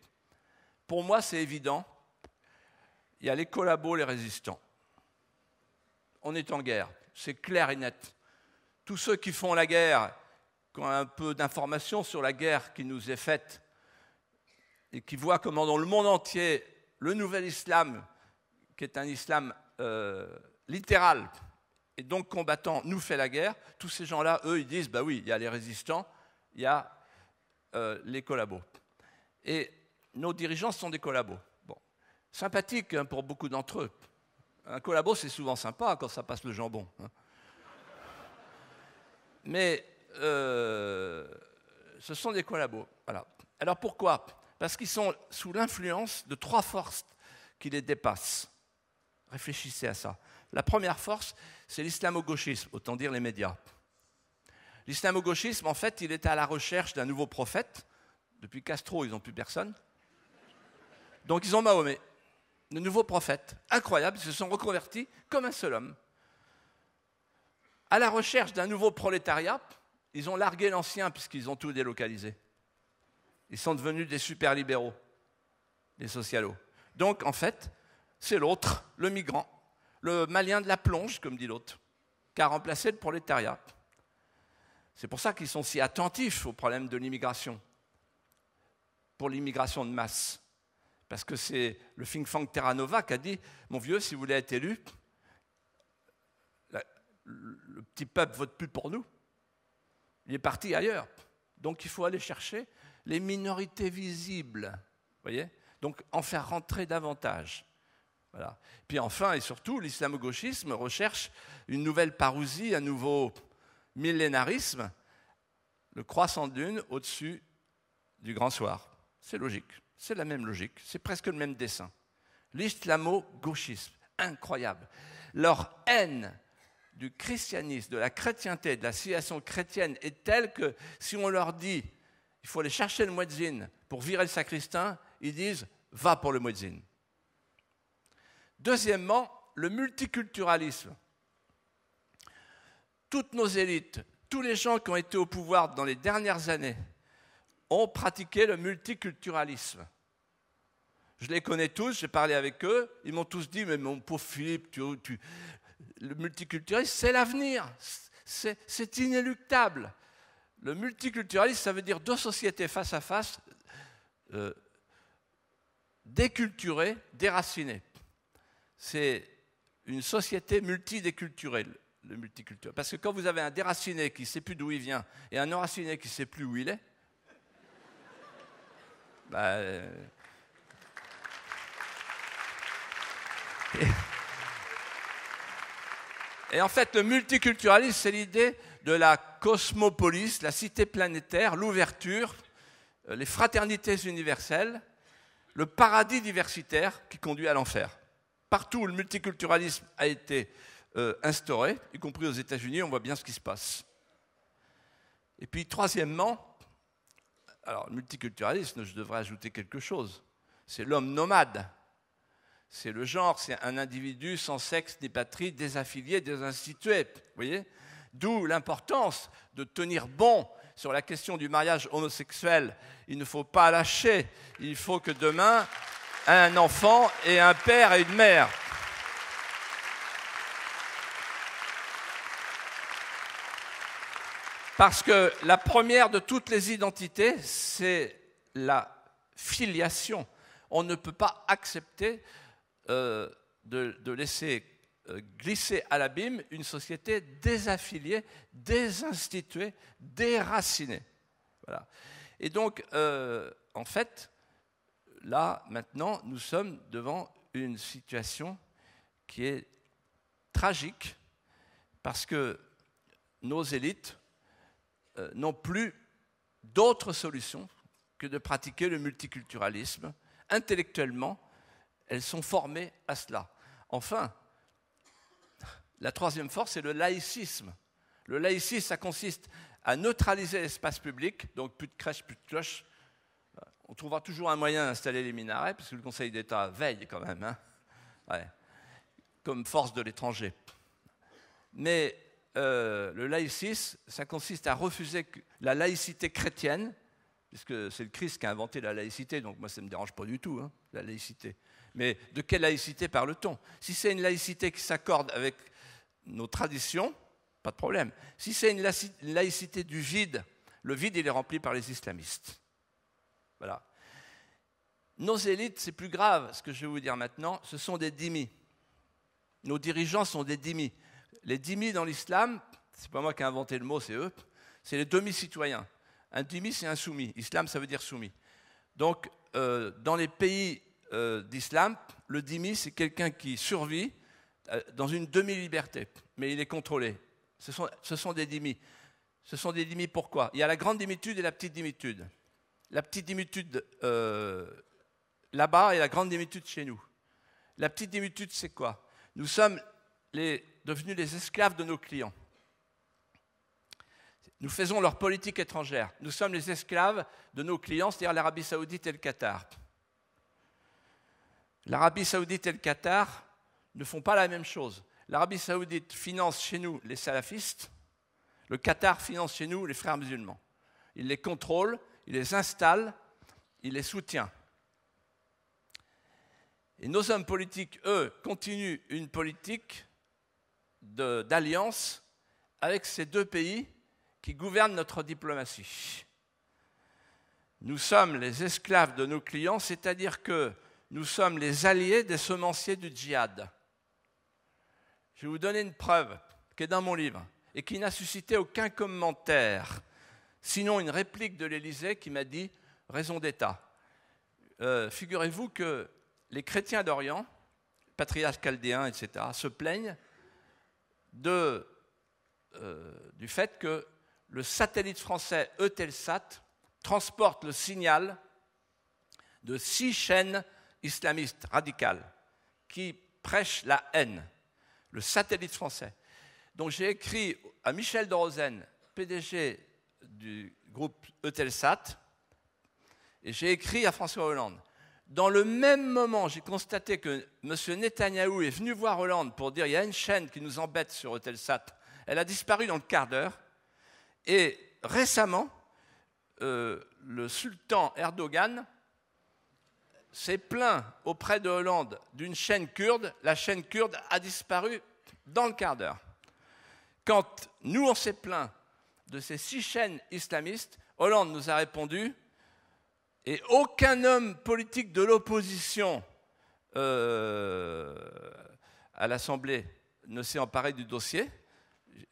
Pour moi, c'est évident. Il y a les collabos, les résistants. On est en guerre, c'est clair et net. Tous ceux qui font la guerre, qui ont un peu d'informations sur la guerre qui nous est faite, et qui voient comment dans le monde entier, le nouvel islam, qui est un islam littéral, et donc combattant, nous fait la guerre, tous ces gens-là, eux, ils disent, bah oui, il y a les résistants, il y a les collabos. Et nos dirigeants sont des collabos. Bon. Sympathique hein, pour beaucoup d'entre eux. Un collabo, c'est souvent sympa quand ça passe le jambon. Hein. Mais ce sont des collabos. Voilà. Alors pourquoi ? Parce qu'ils sont sous l'influence de 3 forces qui les dépassent. Réfléchissez à ça. La première force, c'est l'islamo-gauchisme, autant dire les médias. L'islamo-gauchisme, en fait, il était à la recherche d'un nouveau prophète. Depuis Castro, ils n'ont plus personne. Donc ils ont Mahomet, le nouveau prophète. Incroyable, ils se sont reconvertis comme un seul homme. À la recherche d'un nouveau prolétariat, ils ont largué l'ancien puisqu'ils ont tout délocalisé. Ils sont devenus des super-libéraux, les socialos. Donc, en fait, c'est l'autre, le migrant, le malien de la plonge, comme dit l'autre, qui a remplacé le prolétariat. C'est pour ça qu'ils sont si attentifs au problème de l'immigration, pour l'immigration de masse. Parce que c'est le think tank Terra Nova qui a dit « Mon vieux, si vous voulez être élu, le petit peuple vote plus pour nous. Il est parti ailleurs. Donc il faut aller chercher les minorités visibles. Voyez ? Donc en faire rentrer davantage. Voilà. Puis enfin et surtout, l'islamo-gauchisme recherche une nouvelle parousie, un nouveau millénarisme, le croissant de lune au-dessus du grand soir. C'est logique. C'est la même logique, c'est presque le même dessin. L'islamo-gauchisme, incroyable. Leur haine du christianisme, de la chrétienté, de la civilisation chrétienne est telle que si on leur dit il faut aller chercher le muezzin pour virer le sacristain, ils disent va pour le muezzin. Deuxièmement, le multiculturalisme. Toutes nos élites, tous les gens qui ont été au pouvoir dans les dernières années ont pratiqué le multiculturalisme. Je les connais tous, j'ai parlé avec eux, ils m'ont tous dit, mais mon pauvre Philippe, le multiculturalisme, c'est l'avenir, c'est inéluctable. Le multiculturalisme, ça veut dire 2 sociétés face à face, déculturées, déracinées. C'est une société multidéculturée, le multiculturel. Parce que quand vous avez un déraciné qui ne sait plus d'où il vient et un enraciné qui ne sait plus où il est, et en fait, le multiculturalisme, c'est l'idée de la cosmopolis, la cité planétaire, l'ouverture, les fraternités universelles, le paradis diversitaire qui conduit à l'enfer. Partout où le multiculturalisme a été instauré, y compris aux États-Unis, on voit bien ce qui se passe. Et puis, troisièmement, alors, le multiculturalisme, je devrais ajouter quelque chose. C'est l'homme nomade. C'est le genre, c'est un individu sans sexe ni patrie, désaffilié, désinstitué. Vous voyez ? D'où l'importance de tenir bon sur la question du mariage homosexuel. Il ne faut pas lâcher. Il faut que demain, un enfant ait un père et une mère. Parce que la première de toutes les identités, c'est la filiation. On ne peut pas accepter de laisser glisser à l'abîme une société désaffiliée, désinstituée, déracinée. Voilà. Et donc, en fait, là, maintenant, nous sommes devant une situation qui est tragique parce que nos élites n'ont plus d'autre solution que de pratiquer le multiculturalisme. Intellectuellement, elles sont formées à cela. Enfin, la troisième force, c'est le laïcisme. Le laïcisme, ça consiste à neutraliser l'espace public, donc plus de crèches, plus de cloches. On trouvera toujours un moyen d'installer les minarets, parce que le Conseil d'État veille quand même, hein, ouais, comme force de l'étranger. Mais le laïcisme, ça consiste à refuser la laïcité chrétienne, puisque c'est le Christ qui a inventé la laïcité, donc moi ça ne me dérange pas du tout, hein, la laïcité. Mais de quelle laïcité parle-t-on? Si c'est une laïcité qui s'accorde avec nos traditions, pas de problème. Si c'est une laïcité du vide, le vide il est rempli par les islamistes. Voilà. Nos élites, c'est plus grave, ce que je vais vous dire maintenant, ce sont des dhimmis. Nos dirigeants sont des dhimmis. Les dhimmis dans l'islam, c'est pas moi qui ai inventé le mot, c'est eux, c'est les demi-citoyens. Un dhimmi, c'est un soumis. Islam, ça veut dire soumis. Donc, dans les pays d'islam, le dhimmi, c'est quelqu'un qui survit dans une demi-liberté, mais il est contrôlé. Ce sont des dhimmis. Ce sont des dhimmis pourquoi? Il y a la grande dhimmitude et la petite dhimmitude. La petite dhimmitude là-bas et la grande dhimmitude chez nous. La petite dhimmitude, c'est quoi? Nous sommes devenus les esclaves de nos clients. Nous faisons leur politique étrangère. Nous sommes les esclaves de nos clients, c'est-à-dire l'Arabie Saoudite et le Qatar. L'Arabie Saoudite et le Qatar ne font pas la même chose. L'Arabie Saoudite finance chez nous les salafistes, le Qatar finance chez nous les frères musulmans. Il les contrôle, il les installe, il les soutient. Et nos hommes politiques, eux, continuent une politique d'alliance avec ces deux pays qui gouvernent notre diplomatie. Nous sommes les esclaves de nos clients, c'est-à-dire que nous sommes les alliés des semenciers du djihad. Je vais vous donner une preuve qui est dans mon livre et qui n'a suscité aucun commentaire, sinon une réplique de l'Élysée qui m'a dit « raison d'État ». Figurez-vous que les chrétiens d'Orient, patriarches chaldéens, etc., se plaignent du fait que le satellite français Eutelsat transporte le signal de 6 chaînes islamistes radicales qui prêchent la haine. Le satellite français. Donc j'ai écrit à Michel de Rosen, PDG du groupe Eutelsat, et j'ai écrit à François Hollande. Dans le même moment, j'ai constaté que M. Netanyahou est venu voir Hollande pour dire il y a une chaîne qui nous embête sur Eutelsat. Elle a disparu dans le quart d'heure. Et récemment, le sultan Erdogan s'est plaint auprès de Hollande d'une chaîne kurde. La chaîne kurde a disparu dans le quart d'heure. Quand nous, on s'est plaint de ces 6 chaînes islamistes, Hollande nous a répondu et aucun homme politique de l'opposition à l'Assemblée ne s'est emparé du dossier,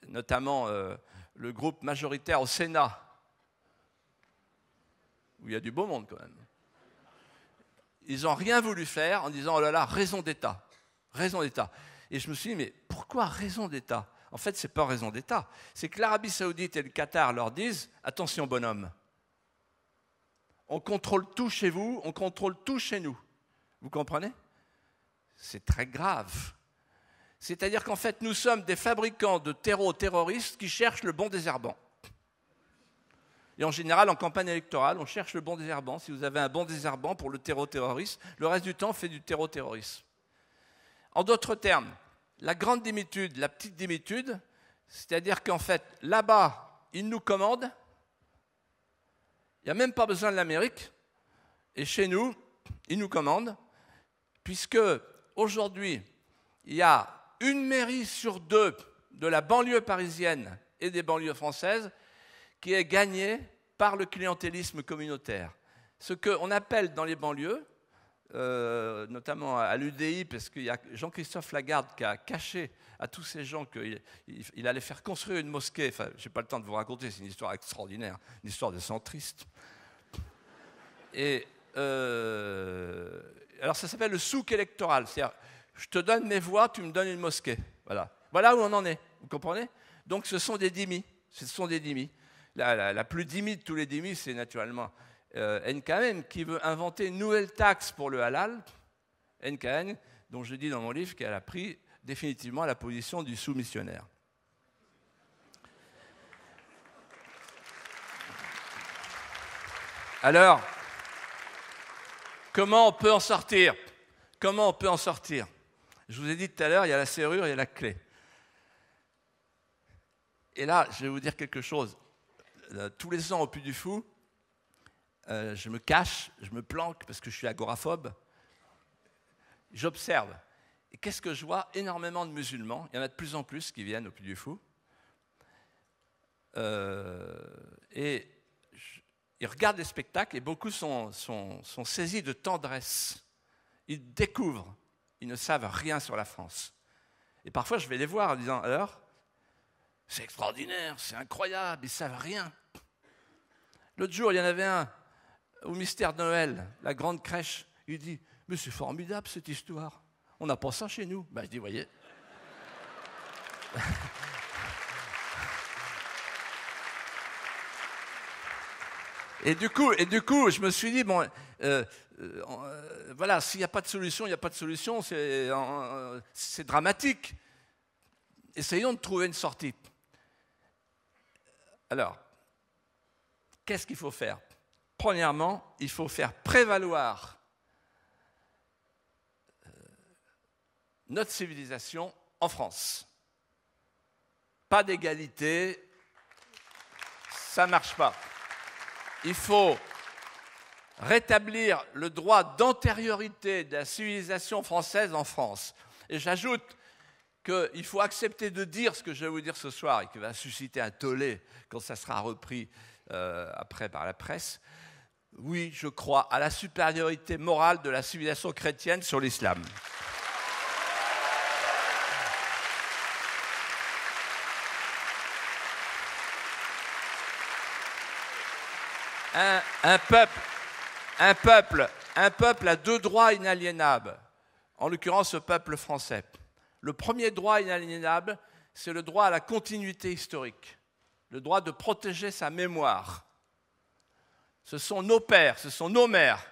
notamment le groupe majoritaire au Sénat, où il y a du beau monde quand même. Ils n'ont rien voulu faire en disant « oh là là, raison d'État, raison d'État ». Et je me suis dit « mais pourquoi raison d'État ?» En fait, ce n'est pas raison d'État. C'est que l'Arabie Saoudite et le Qatar leur disent « attention bonhomme, on contrôle tout chez vous, on contrôle tout chez nous. » Vous comprenez? C'est très grave. C'est-à-dire qu'en fait, nous sommes des fabricants de terroristes qui cherchent le bon désherbant. Et en général, en campagne électorale, on cherche le bon désherbant. Si vous avez un bon désherbant pour le terrorisme, le reste du temps, on fait du terrorisme. En d'autres termes, la grande dhimmitude, la petite dhimmitude, c'est-à-dire qu'en fait, là-bas, ils nous commandent, il n'y a même pas besoin de l'Amérique, et chez nous, ils nous commandent, puisque aujourd'hui, il y a une mairie sur 2 de la banlieue parisienne et des banlieues françaises qui est gagnée par le clientélisme communautaire. Ce qu'on appelle dans les banlieues, notamment à l'UDI, parce qu'il y a Jean-Christophe Lagarde qui a caché à tous ces gens qu'il allait faire construire une mosquée. Enfin, je n'ai pas le temps de vous raconter, c'est une histoire extraordinaire, une histoire de centriste. Et alors ça s'appelle le souk électoral, c'est-à-dire je te donne mes voix, tu me donnes une mosquée. Voilà où on en est, vous comprenez? Donc ce sont des dhimmis, La plus dhimmi de tous les dhimmis, c'est naturellement NKN qui veut inventer une nouvelle taxe pour le halal, NKN, dont je dis dans mon livre qu'elle a pris définitivement la position du soumissionnaire. Alors, comment on peut en sortir? Comment on peut en sortir? Je vous ai dit tout à l'heure, il y a la serrure et la clé. Et là, je vais vous dire quelque chose. Tous les ans au Puy du Fou, je me cache, je me planque parce que je suis agoraphobe. J'observe. Et qu'est-ce que je vois? Énormément de musulmans. Il y en a de plus en plus qui viennent au Puy du Fou. Et ils regardent les spectacles et beaucoup sont saisis de tendresse. Ils découvrent. Ils ne savent rien sur la France. Et parfois, je vais les voir en disant, alors, c'est extraordinaire, c'est incroyable, ils ne savent rien. L'autre jour, il y en avait un au mystère de Noël, la grande crèche. Il dit, mais c'est formidable cette histoire. On n'a pas ça chez nous. Ben, je dis, voyez. Et du coup, je me suis dit, bon, voilà, s'il n'y a pas de solution, il n'y a pas de solution, c'est dramatique. Essayons de trouver une sortie. Alors, qu'est-ce qu'il faut faire? Premièrement, il faut faire prévaloir notre civilisation en France. Pas d'égalité, ça ne marche pas. Il faut rétablir le droit d'antériorité de la civilisation française en France. Et j'ajoute qu'il faut accepter de dire ce que je vais vous dire ce soir et qui va susciter un tollé quand ça sera repris après par la presse. Oui, je crois à la supériorité morale de la civilisation chrétienne sur l'islam. Un peuple a deux droits inaliénables, en l'occurrence ce peuple français. Le premier droit inaliénable, c'est le droit à la continuité historique, le droit de protéger sa mémoire. Ce sont nos pères, ce sont nos mères.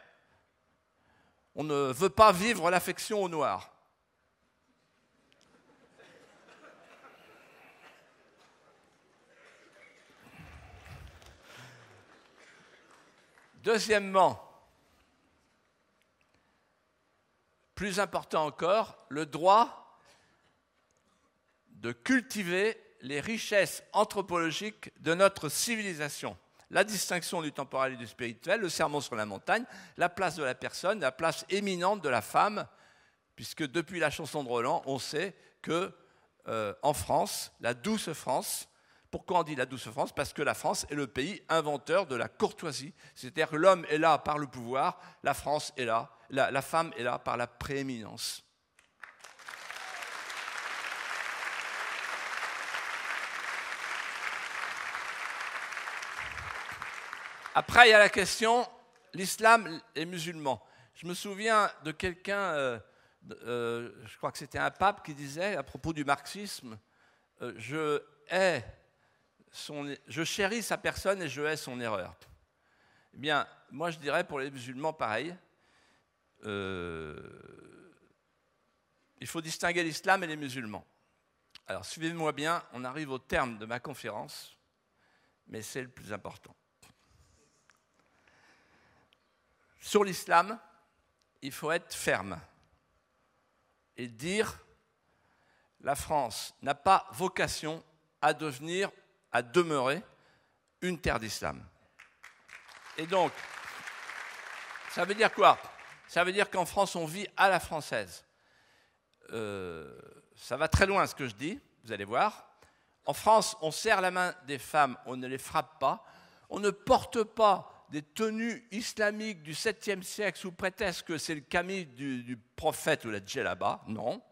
On ne veut pas vivre l'affection au noir. Deuxièmement, plus important encore, le droit de cultiver les richesses anthropologiques de notre civilisation. La distinction du temporel et du spirituel, le sermon sur la montagne, la place de la personne, la place éminente de la femme, puisque depuis la chanson de Roland, on sait qu'en France, la douce France, pourquoi on dit la douce France? Parce que la France est le pays inventeur de la courtoisie. C'est-à-dire que l'homme est là par le pouvoir, la France est là, la femme est là par la prééminence. Après, il y a la question, l'islam et les musulmans. Je me souviens de quelqu'un, je crois que c'était un pape qui disait à propos du marxisme, je chéris sa personne et je hais son erreur. Eh bien, moi je dirais pour les musulmans pareil. Il faut distinguer l'islam et les musulmans. Alors, suivez-moi bien, on arrive au terme de ma conférence, mais c'est le plus important. Sur l'islam, il faut être ferme et dire la France n'a pas vocation à demeurer une terre d'islam. Et donc, ça veut dire quoi? Ça veut dire qu'en France, on vit à la française. Ça va très loin ce que je dis, vous allez voir. En France, on serre la main des femmes, on ne les frappe pas. On ne porte pas des tenues islamiques du 7e siècle sous prétexte que c'est le camis du prophète ou la djellaba. Non,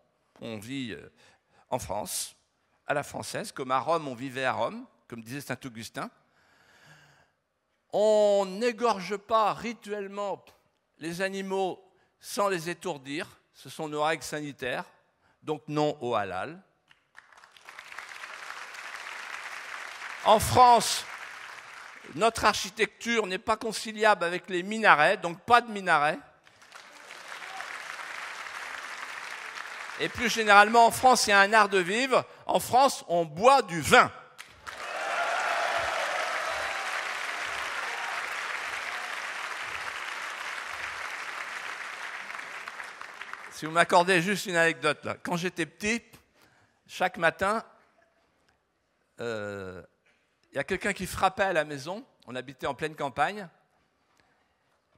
on vit en France, à la française, comme à Rome, on vivait à Rome, comme disait saint Augustin. On n'égorge pas rituellement les animaux sans les étourdir, ce sont nos règles sanitaires, donc non au halal. En France, notre architecture n'est pas conciliable avec les minarets, donc pas de minarets. Et plus généralement, en France, il y a un art de vivre. En France, on boit du vin. Si vous m'accordez juste une anecdote, là. Quand j'étais petit, chaque matin, il y a quelqu'un qui frappait à la maison. On habitait en pleine campagne,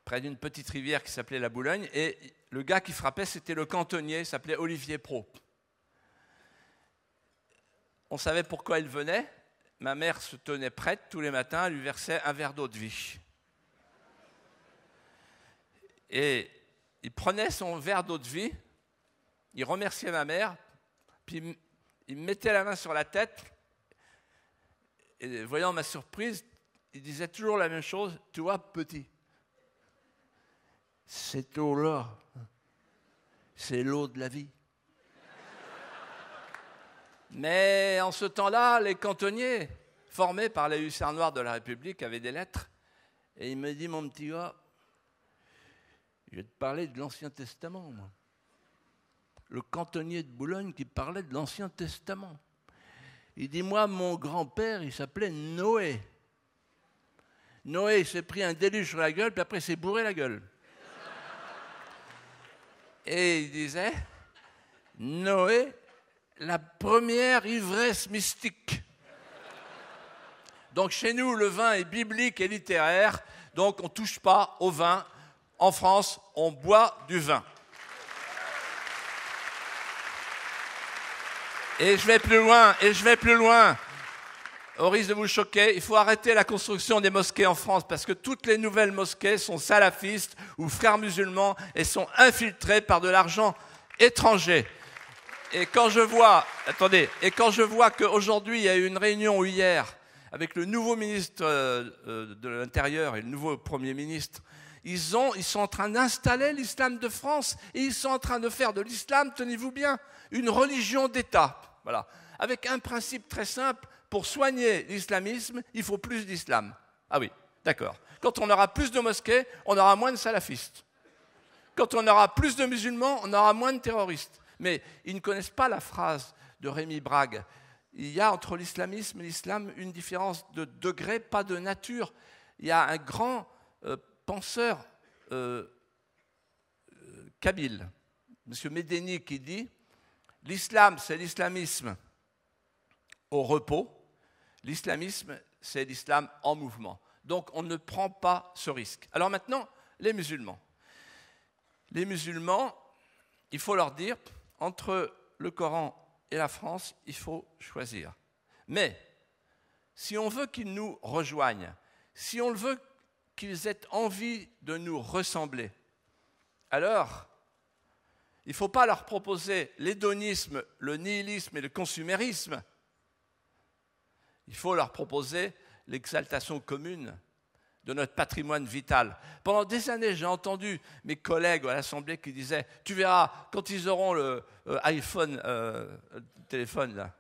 près d'une petite rivière qui s'appelait la Boulogne, et le gars qui frappait, c'était le cantonnier, il s'appelait Olivier Pro. On savait pourquoi il venait. Ma mère se tenait prête tous les matins, elle lui versait un verre d'eau de vie. Et il prenait son verre d'eau de vie, il remerciait ma mère, puis il mettait la main sur la tête, et voyant ma surprise, il disait toujours la même chose, tu vois, petit, cette eau-là, c'est l'eau de la vie. Mais en ce temps-là, les cantonniers, formés par les hussards noirs de la République, avaient des lettres, et il me dit, mon petit gars, je vais te parler de l'Ancien Testament, moi. Le cantonnier de Boulogne qui parlait de l'Ancien Testament. Il dit, moi, mon grand-père, il s'appelait Noé. Noé, il s'est pris un déluge sur la gueule, puis après, il s'est bourré la gueule. Et il disait, Noé, la première ivresse mystique. Donc, chez nous, le vin est biblique et littéraire, donc on ne touche pas au vin. En France, on boit du vin. Et je vais plus loin. Au risque de vous choquer, il faut arrêter la construction des mosquées en France parce que toutes les nouvelles mosquées sont salafistes ou frères musulmans et sont infiltrées par de l'argent étranger. Et quand je vois qu'aujourd'hui, il y a eu une réunion hier avec le nouveau ministre de l'Intérieur et le nouveau Premier ministre, ils sont en train d'installer l'islam de France et ils sont en train de faire de l'islam, tenez-vous bien, une religion d'État. Voilà. Avec un principe très simple, pour soigner l'islamisme, il faut plus d'islam. Ah oui, d'accord. Quand on aura plus de mosquées, on aura moins de salafistes. Quand on aura plus de musulmans, on aura moins de terroristes. Mais ils ne connaissent pas la phrase de Rémi Brague. Il y a entre l'islamisme et l'islam une différence de degré, pas de nature. Il y a un grand penseur kabyle, M. Medeni, qui dit « L'islam, c'est l'islamisme au repos. L'islamisme, c'est l'islam en mouvement. » Donc, on ne prend pas ce risque. Alors maintenant, les musulmans. Les musulmans, il faut leur dire, entre le Coran et la France, il faut choisir. Mais, si on veut qu'ils nous rejoignent, si on veut qu'ils aient envie de nous ressembler, alors, il ne faut pas leur proposer l'hédonisme, le nihilisme et le consumérisme. Il faut leur proposer l'exaltation commune de notre patrimoine vital. Pendant des années, j'ai entendu mes collègues à l'Assemblée qui disaient « Tu verras, quand ils auront le iPhone, téléphone, là,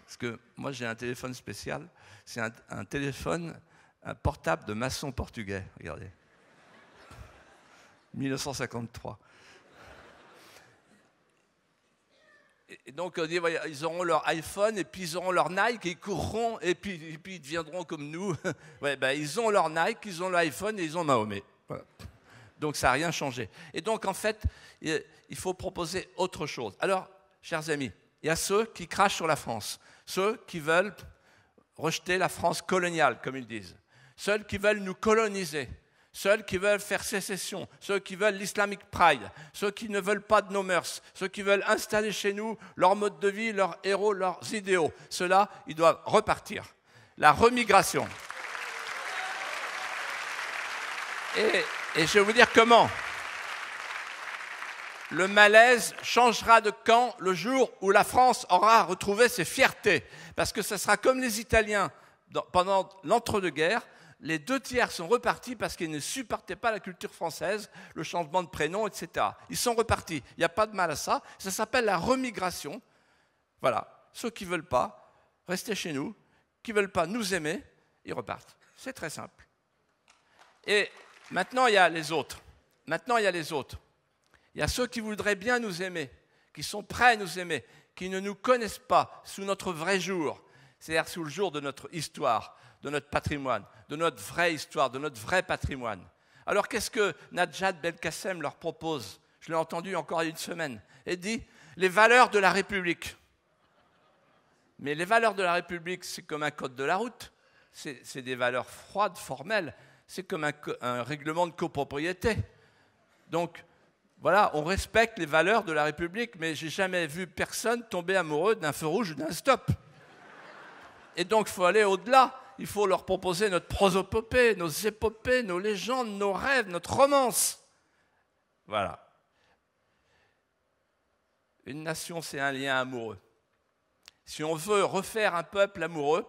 parce que moi j'ai un téléphone spécial, c'est un téléphone, un portable de maçon portugais, regardez. 1953. Et donc, on dit, voilà, ils auront leur iPhone, et puis ils auront leur Nike, et ils courront, et puis ils deviendront comme nous. Ouais, ben, ils ont leur Nike, ils ont l'iPhone, et ils ont Mahomet. Voilà. Donc, ça n'a rien changé. Et donc, en fait, il faut proposer autre chose. Alors, chers amis, il y a ceux qui crachent sur la France, ceux qui veulent rejeter la France coloniale, comme ils disent, ceux qui veulent nous coloniser, ceux qui veulent faire sécession, ceux qui veulent l'Islamic Pride, ceux qui ne veulent pas de nos mœurs, ceux qui veulent installer chez nous leur mode de vie, leurs héros, leurs idéaux. Ceux-là, ils doivent repartir. La remigration. Et je vais vous dire comment. Le malaise changera de camp le jour où la France aura retrouvé ses fiertés. Parce que ce sera comme les Italiens pendant l'entre-deux-guerres. Les 2/3 sont repartis parce qu'ils ne supportaient pas la culture française, le changement de prénom, etc. Ils sont repartis. Il n'y a pas de mal à ça. Ça s'appelle la remigration. Voilà. Ceux qui ne veulent pas rester chez nous, qui ne veulent pas nous aimer, ils repartent. C'est très simple. Et maintenant, il y a les autres. Il y a ceux qui voudraient bien nous aimer, qui sont prêts à nous aimer, qui ne nous connaissent pas sous notre vrai jour, c'est-à-dire sous le jour de notre histoire, de notre patrimoine, de notre vraie histoire, de notre vrai patrimoine. Alors qu'est-ce que Najat Belkacem leur propose? Je l'ai entendu encore il y a une semaine. Elle dit « les valeurs de la République ». Mais les valeurs de la République, c'est comme un code de la route. C'est des valeurs froides, formelles. C'est comme un règlement de copropriété. Donc, voilà, on respecte les valeurs de la République, mais je n'ai jamais vu personne tomber amoureux d'un feu rouge ou d'un stop. Et donc, il faut aller au-delà. Il faut leur proposer notre prosopopée, nos épopées, nos légendes, nos rêves, notre romance. Voilà. Une nation, c'est un lien amoureux. Si on veut refaire un peuple amoureux,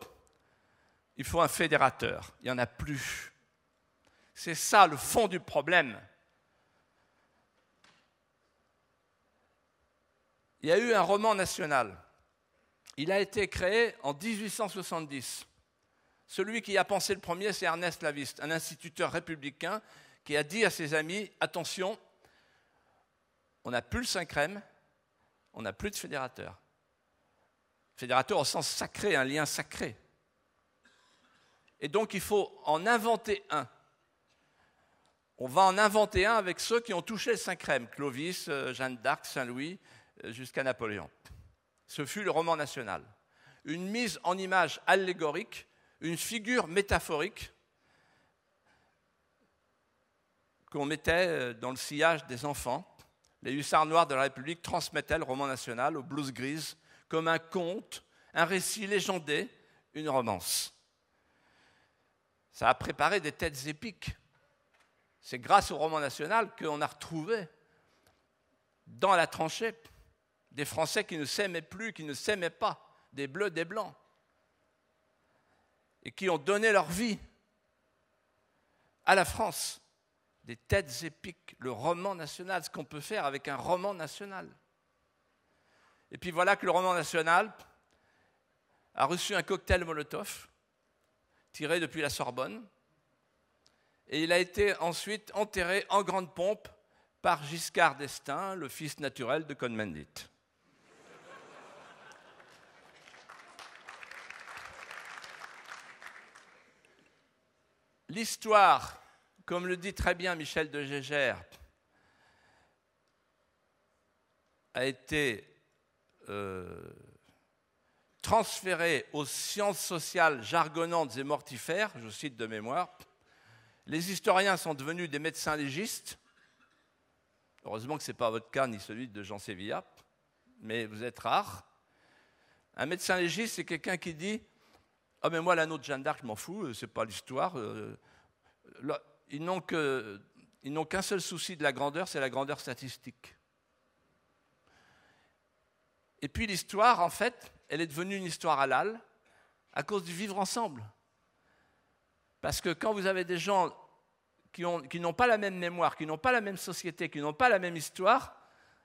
il faut un fédérateur. Il n'y en a plus. C'est ça le fond du problème. Il y a eu un roman national. Il a été créé en 1870. Celui qui a pensé le premier, c'est Ernest Laviste, un instituteur républicain qui a dit à ses amis, attention, on n'a plus le Saint-Crème, on n'a plus de fédérateur. Fédérateur au sens sacré, un lien sacré. Et donc il faut en inventer un. On va en inventer un avec ceux qui ont touché le Saint-Crème, Clovis, Jeanne d'Arc, Saint-Louis, jusqu'à Napoléon. Ce fut le roman national. Une mise en image allégorique, une figure métaphorique qu'on mettait dans le sillage des enfants. Les hussards noirs de la République transmettaient le roman national aux blouses grises comme un conte, un récit légendé, une romance. Ça a préparé des têtes épiques. C'est grâce au roman national qu'on a retrouvé dans la tranchée des Français qui ne s'aimaient plus, qui ne s'aimaient pas, des bleus, des blancs, et qui ont donné leur vie à la France. Des têtes épiques, le roman national, ce qu'on peut faire avec un roman national. Et puis voilà que le roman national a reçu un cocktail Molotov, tiré depuis la Sorbonne, et il a été ensuite enterré en grande pompe par Giscard d'Estaing, le fils naturel de Cohn-Bendit. L'histoire, comme le dit très bien Michel de Gégère, a été transférée aux sciences sociales jargonnantes et mortifères, je cite de mémoire. Les historiens sont devenus des médecins légistes. Heureusement que ce n'est pas votre cas ni celui de Jean Sévillat, mais vous êtes rares. Un médecin légiste, c'est quelqu'un qui dit « Ah, mais moi, l'anneau de Jeanne d'Arc, je m'en fous, c'est pas l'histoire. » Ils n'ont qu'un seul souci de la grandeur, c'est la grandeur statistique. Et puis l'histoire, en fait, elle est devenue une histoire halal à cause du vivre ensemble. Parce que quand vous avez des gens qui n'ont pas la même mémoire, qui n'ont pas la même société, qui n'ont pas la même histoire,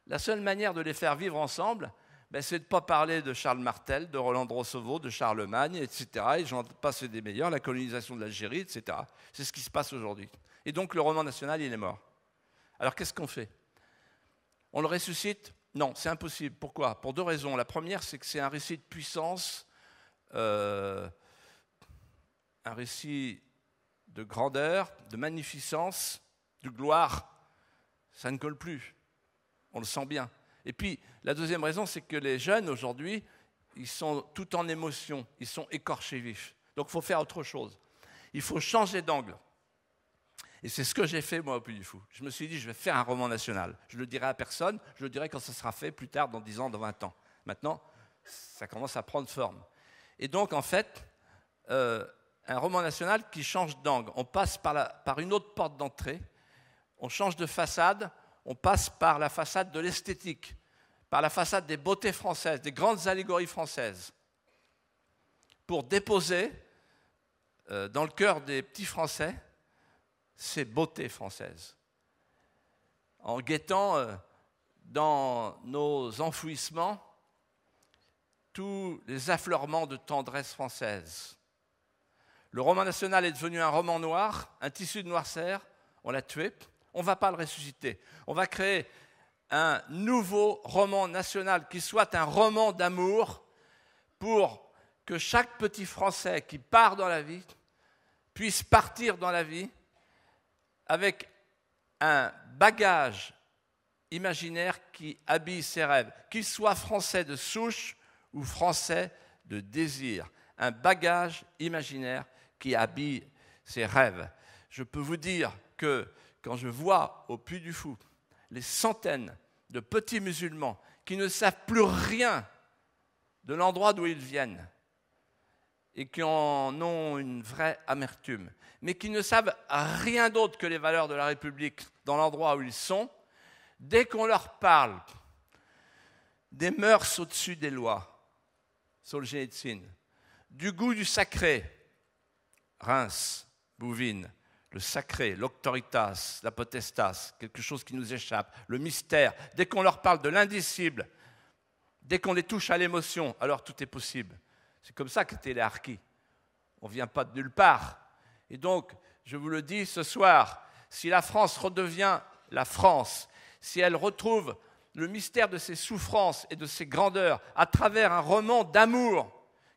la seule manière de les faire vivre ensemble, c'est de ne pas parler de Charles Martel, de Roland de Rossauveau, de Charlemagne, etc. Et j'en passe des meilleurs, la colonisation de l'Algérie, etc. C'est ce qui se passe aujourd'hui. Et donc le roman national, il est mort. Alors qu'est-ce qu'on fait? On le ressuscite? Non, c'est impossible. Pourquoi? Pour deux raisons. La première, c'est que c'est un récit de puissance, un récit de grandeur, de magnificence, de gloire. Ça ne colle plus. On le sent bien. Et puis, la deuxième raison, c'est que les jeunes, aujourd'hui, ils sont tout en émotion, ils sont écorchés vifs. Donc, il faut faire autre chose. Il faut changer d'angle. Et c'est ce que j'ai fait, moi, au Puy du Fou. Je me suis dit, je vais faire un roman national. Je ne le dirai à personne, je le dirai quand ça sera fait, plus tard, dans 10 ans, dans 20 ans. Maintenant, ça commence à prendre forme. Et donc, en fait, un roman national qui change d'angle. On passe par une autre porte d'entrée, on change de façade, on passe par la façade de l'esthétique, par la façade des beautés françaises, des grandes allégories françaises, pour déposer dans le cœur des petits Français ces beautés françaises, en guettant dans nos enfouissements tous les affleurements de tendresse française. Le roman national est devenu un roman noir, un tissu de noirceur, on l'a tué, on ne va pas le ressusciter. On va créer un nouveau roman national qui soit un roman d'amour pour que chaque petit Français qui part dans la vie puisse partir dans la vie avec un bagage imaginaire qui habille ses rêves, qu'il soit français de souche ou français de désir, un bagage imaginaire qui habille ses rêves. Je peux vous dire que quand je vois au Puy du Fou les centaines de petits musulmans qui ne savent plus rien de l'endroit d'où ils viennent et qui en ont une vraie amertume, mais qui ne savent rien d'autre que les valeurs de la République dans l'endroit où ils sont, dès qu'on leur parle des mœurs au-dessus des lois, Solzhenitsyn, du goût du sacré, Reims, Bouvines, le sacré, l'auctoritas, la potestas, quelque chose qui nous échappe, le mystère, dès qu'on leur parle de l'indicible, dès qu'on les touche à l'émotion, alors tout est possible. C'est comme ça qu'était les harkis. On ne vient pas de nulle part. Et donc, je vous le dis ce soir, si la France redevient la France, si elle retrouve le mystère de ses souffrances et de ses grandeurs à travers un roman d'amour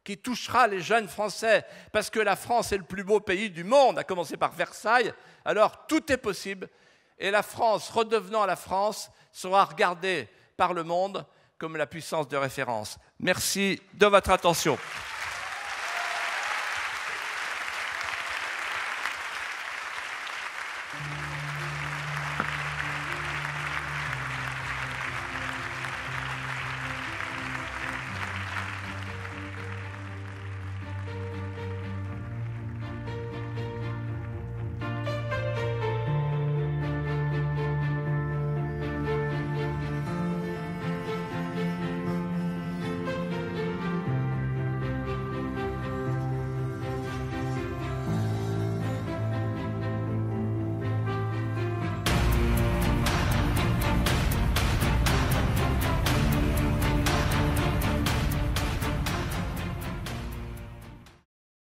qui touchera les jeunes Français, parce que la France est le plus beau pays du monde, à commencer par Versailles, alors tout est possible. Et la France, redevenant la France, sera regardée par le monde comme la puissance de référence. Merci de votre attention.